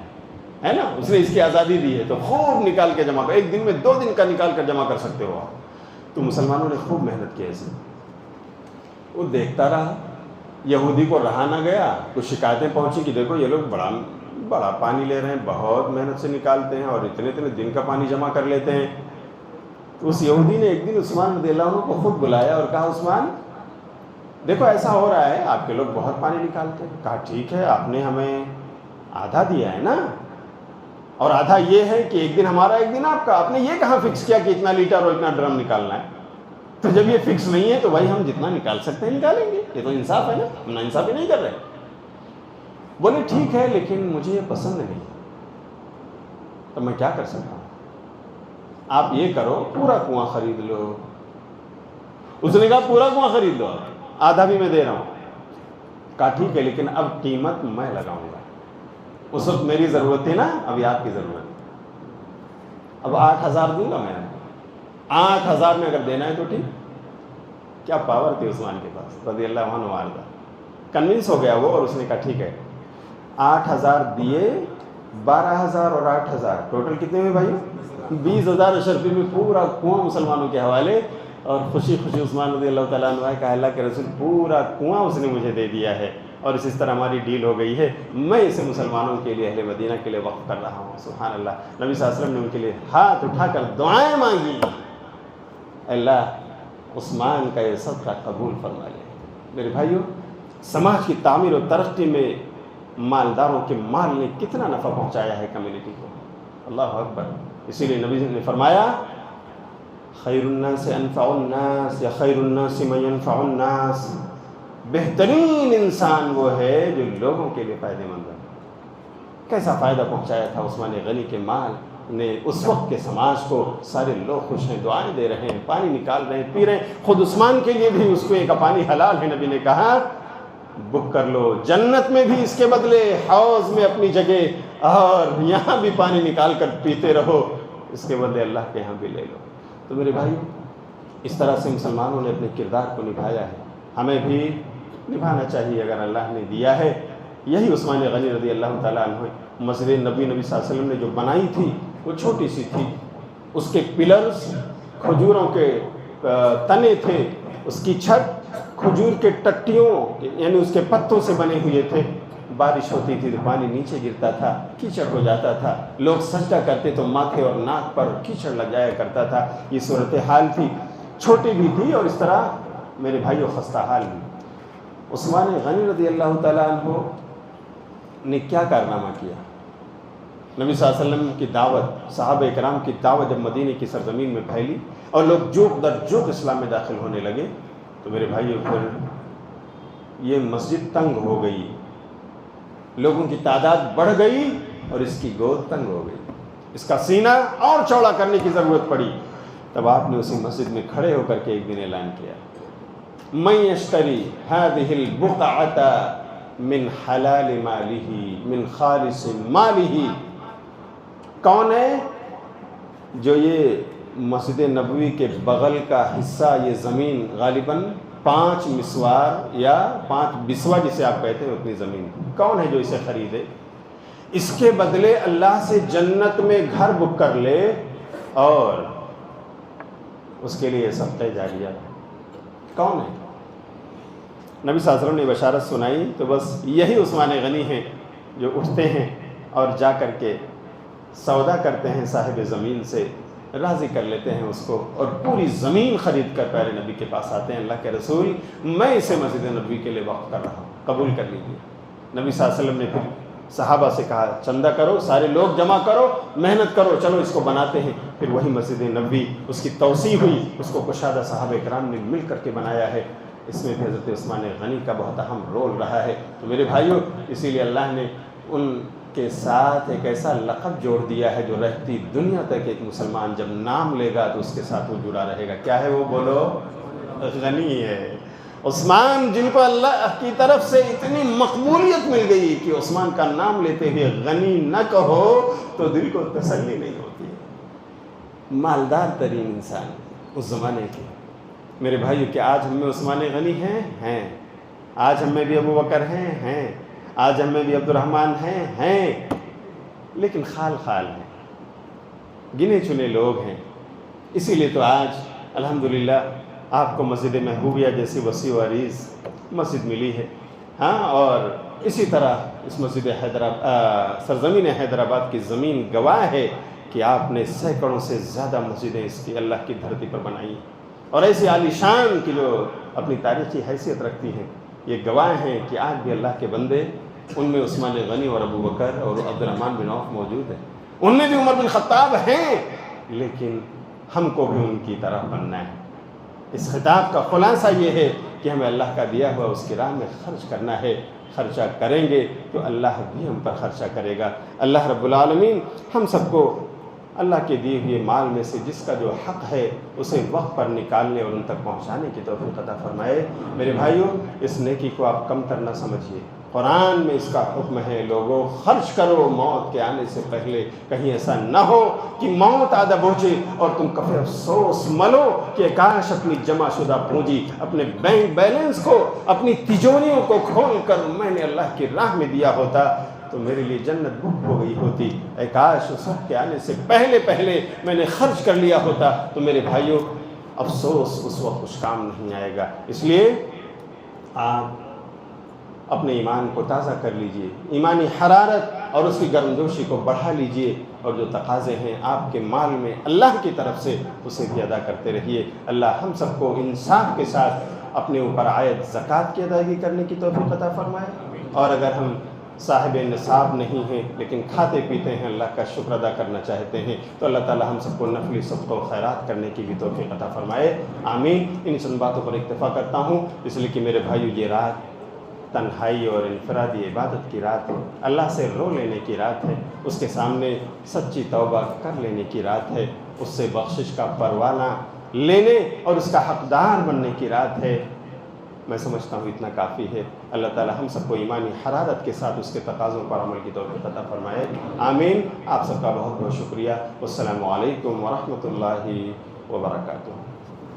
ہے نا. اس نے اس کی آزادی دی ہے تو خوب نکال کے جمع کر، ایک دن میں 2 دن کا نکال کر جمع کر سکتے ہو آپ. تو مسلمانوں نے خوب محنت کی ایسے. وہ دیکھتا رہا، یہودی کو رہا نہ گیا. کچھ شکایتیں پہنچی کہ دیکھو یہ لوگ بڑا پانی لے رہے ہیں، بہت محنت سے نکالتے ہیں اور اتنے دن کا پانی جمع کر لیتے ہیں. تو اس یہودی نے ایک دن عثمان رضی اللہ عنہ کو خود بلایا اور کہا عثمان دیکھو ایسا ہو رہا ہے، آپ کے لوگ بہت پانی نکالتے ہیں. کہا ٹھیک ہے آپ نے ہمیں آدھا دیا ہے نا، اور آدھا یہ ہے کہ ایک دن ہمارا ایک دن آپ کا. آپ نے یہ کہاں فکس کیا کہ اتنا لیٹر اور اتنا ڈرم نکالنا ہے؟ تو جب یہ فکس نہیں ہے تو بھائی ہم جتنا نکال سکتے ہیں نکالیں گے. یہ تو انصاف ہے نا، ہم نا انصافی نہیں کر رہے. بولے ٹھیک ہے لیکن مجھے یہ پسند نہیں، تو میں کیا کر سکتا ہوں؟ آپ یہ کرو پورا کنواں خرید لو. اس نے کہا پورا کنواں خرید لو، آدھا بھی میں دے رہا ہوں. کہا ٹھیک ہے لیکن اب قیمت میں لگاؤں گا. اس وقت میری ضرورت تھی نا, ابھی آپ کی ضرورت. اب 8,000 دوں گا میں. 8,000 میں اگر دینا ہے تو ٹھیک. کیا پاور تھی عثمان کے پاس رضی اللہ عنہ وارضہ. کنونس ہو گیا وہ, اور اس نے کہا ٹھیک ہے. 8,000 دیے, 12,000 اور 8,000 ٹوٹل کتنے میں بھائی؟ 20,000 اشرفی میں پورا کنواں مسلمانوں کے حوالے. اور خوشی خوشی عثمان رضی اللہ تعالیٰ عنہ کہا اللہ کے رسول پورا کنواں اس نے مجھے دے دیا ہے, اور اس طرح ہماری ڈیل ہو گئی ہے, میں اسے مسلمانوں کے لیے, اہل مدینہ کے لیے وقف کر رہا ہوں. سبحان اللہ. نبی صلی اللہ علیہ وسلم نے ان کے لیے ہاتھ اٹھا کر دعائیں مانگی, اللہ عثمان کا یہ صدقہ قبول فرما لے. میرے بھائیوں, سماج کی تعمیر و ترقی میں مالداروں کے مال نے کتنا نفع پہنچایا ہے کمیونٹی کو. اللہ اکبر. اسی لیے نبی نے فرمایا خیر الناس انفع الناس یا خیر الناس من ينفع الناس. بہترین انسان وہ ہے جو لوگوں کے لیے فائدہ مند ہے. کیسا فائدہ پہنچایا تھا عثمان غنی کے مال نے اس وقت کے سماج کو. سارے لوگ خوش ہیں, دعائیں دے رہے ہیں, پانی نکال رہے ہیں, پی رہے ہیں. خود عثمان کے لیے بھی اس کو ایک پانی حلال ہے. نبی نے کہا بک کر لو, جنت میں بھی اس کے بدلے حوض میں اپنی جگہ, اور یہاں بھی پانی نکال کر پیتے رہو, اس کے بدلے اللہ کے یہاں بھی لے لو. تو میرے بھائی, اس طرح سے مسلمانوں نے اپنے کردار کو نبھایا ہے, ہمیں بھی نبھانا چاہیے اگر اللہ نے دیا ہے. یہی عثمان غنی رضی اللہ تعالیٰ عنہ. مسجد نبی صلی اللہ علیہ وسلم نے جو بنائی تھی وہ چھوٹی سی تھی, اس کے پلرز کھجوروں کے تنے تھے, اس کی چھت کھجور کے ٹٹیوں یعنی اس کے پتوں سے بنے ہوئے تھے. بارش ہوتی تھی تو پانی نیچے گرتا تھا, کیچڑ ہو جاتا تھا, لوگ سجدہ کرتے تو ماتھے اور ناک پر کیچڑ لگ جایا کرتا تھا. یہ صورتحال تھی, چھوٹی بھی تھی اور اس طرح میرے بھائیوں خستہ حال بھی. عثمان غنی رضی اللہ تعالیٰ عنہ نے کیا کارنامہ کیا؟ نبی صلی اللہ علیہ وسلم کی دعوت, صحابہ کرام کی دعوت جب مدینہ کی سرزمین میں پھیلی اور لوگ جوک در جوک اسلام میں داخل ہونے لگے, تو میرے بھائیوں پھر یہ مسجد تنگ ہو گئی, لوگوں کی تعداد بڑھ گئی اور اس کی گود تنگ ہو گئی, اس کا سینہ اور چوڑا کرنے کی ضرورت پڑی. تب آپ نے اسی مسجد میں کھڑے ہو کر کے ایک دن اعلان کیا من یشتری هذه البقعة من حلال ماله من خالص ماله. کون ہے جو یہ مسجد نبوی کے بغل کا حصہ, یہ زمین غالباً 5 مسوار یا 5 بسوا جسے آپ کہتے ہیں اتنی زمین, کون ہے جو اسے خریدے, اس کے بدلے اللہ سے جنت میں گھر بک کر لے اور اس کے لیے صدقہ جاریہ. کون ہے؟ نبی صلی اللہ علیہ وسلم نے بشارت سنائی تو بس یہی عثمان غنی ہیں جو اٹھتے ہیں اور جا کر کے سودا کرتے ہیں صاحب زمین سے, راضی کر لیتے ہیں اس کو, اور پوری زمین خرید کر پیارے نبی کے پاس آتے ہیں. اللہ کے رسول میں اسے مسجد نبوی کے لیے وقف کر رہا ہوں, قبول کر لیجیے. نبی صلی اللہ علیہ وسلم نے پھر صحابہ سے کہا چندہ کرو, سارے لوگ جمع کرو, محنت کرو, چلو اس کو بناتے ہیں. پھر وہی مسجد نبوی, اس کی توسیع ہوئی, اس کو کشادہ صحابہ کرام نے مل کر کے بنایا ہے. اس میں بھی حضرت عثمان غنی کا بہت اہم رول رہا ہے. تو میرے بھائیوں, اسی لیے اللہ نے ان کے ساتھ ایک ایسا لقب جوڑ دیا ہے جو رہتی دنیا تک ایک مسلمان جب نام لے گا تو اس کے ساتھ وہ جڑا رہے گا. کیا ہے وہ؟ بولو. غنی ہے عثمان, جن کو اللہ کی طرف سے اتنی مقبولیت مل گئی کہ عثمان کا نام لیتے ہوئے غنی نہ کہو تو دل کو تسلی نہیں ہوتی. مالدار ترین انسان اس زمانے کے. میرے بھائیو, کہ آج ہم میں عثمان غنی ہیں, آج ہم میں بھی ابو بکر ہیں, آج ہم میں بھی عبد الرحمن ہیں, لیکن خال ہیں, گنے چنے لوگ ہیں. اسی لیے تو آج الحمدللہ آپ کو مسجد محبوبیہ جیسی وسیع و عریض مسجد ملی ہے. ہاں, اور اسی طرح اس مسجد سرزمین حیدرآباد کی زمین گواہ ہے کہ آپ نے سینکڑوں سے زیادہ مسجدیں اس کی اللہ کی دھرتی پر بنائی, اور ایسی عالی شان کی جو اپنی تاریخی حیثیت رکھتی ہیں. یہ گواہ ہیں کہ آج بھی اللہ کے بندے, ان میں عثمان غنی اور ابو بکر اور عبد الرحمن بن عوف موجود ہیں, ان میں بھی عمر بن خطاب ہیں, لیکن ہم کو بھی ان کی طرح بننا ہے. اس خطاب کا خلاصہ یہ ہے کہ ہمیں اللہ کا دیا ہوا اس کی راہ میں خرچ کرنا ہے. خرچہ کریں گے تو اللہ بھی ہم پر خرچہ کرے گا. اللہ رب العالمین ہم سب کو اللہ کے دیے ہوئے مال میں سے جس کا جو حق ہے اسے وقت پر نکالنے اور ان تک پہنچانے کی توفیق عطا فرمائے۔ میرے بھائیوں، اس نیکی کو آپ کم تر نہ سمجھیے، قرآن میں اس کا حکم ہے، لوگوں خرچ کرو موت کے آنے سے پہلے، کہیں ایسا نہ ہو کہ موت آدھا پہنچے اور تم کبھی افسوس ملو کہ کاش اپنی جمع شدہ پونجی، اپنے بینک بیلنس کو، اپنی تجوریوں کو کھول کر میں نے اللہ کی راہ میں دیا ہوتا تو میرے لیے جنت بک ہو گئی ہوتی، اے کاش اس وقت کے آنے سے پہلے میں نے خرچ کر لیا ہوتا۔ تو میرے بھائیوں، افسوس اس وقت کچھ کام نہیں آئے گا، اس لیے آپ اپنے ایمان کو تازہ کر لیجئے، ایمانی حرارت اور اس کی گرمجوشی کو بڑھا لیجئے، اور جو تقاضے ہیں آپ کے مال میں اللہ کی طرف سے اسے بھی ادا کرتے رہیے۔ اللہ ہم سب کو انصاف کے ساتھ اپنے اوپر عائد زکوٰۃ کی ادائیگی کرنے کی توفیق عطا فرمائے، اور اگر ہم صاحب نصاب نہیں ہیں لیکن کھاتے پیتے ہیں، اللہ کا شکر ادا کرنا چاہتے ہیں، تو اللہ تعالی ہم سب کو نفلی صدقہ و خیرات کرنے کی بھی توفیق عطا فرمائے، آمین۔ ان چند باتوں پر اکتفا کرتا ہوں، اس لیے کہ میرے بھائیو، یہ رات تنہائی اور انفرادی عبادت کی رات ہے، اللہ سے رو لینے کی رات ہے، اس کے سامنے سچی توبہ کر لینے کی رات ہے، اس سے بخشش کا پروانہ لینے اور اس کا حقدار بننے کی رات ہے۔ میں سمجھتا ہوں اتنا کافی ہے۔ اللہ تعالی ہم سب کو ایمانی حرارت کے ساتھ اس کے تقاضوں پر عمل کی توفیق عطا فرمائے، آمین۔ آپ سب کا بہت بہت شکریہ۔ والسلام علیکم ورحمۃ اللہ وبرکاتہ۔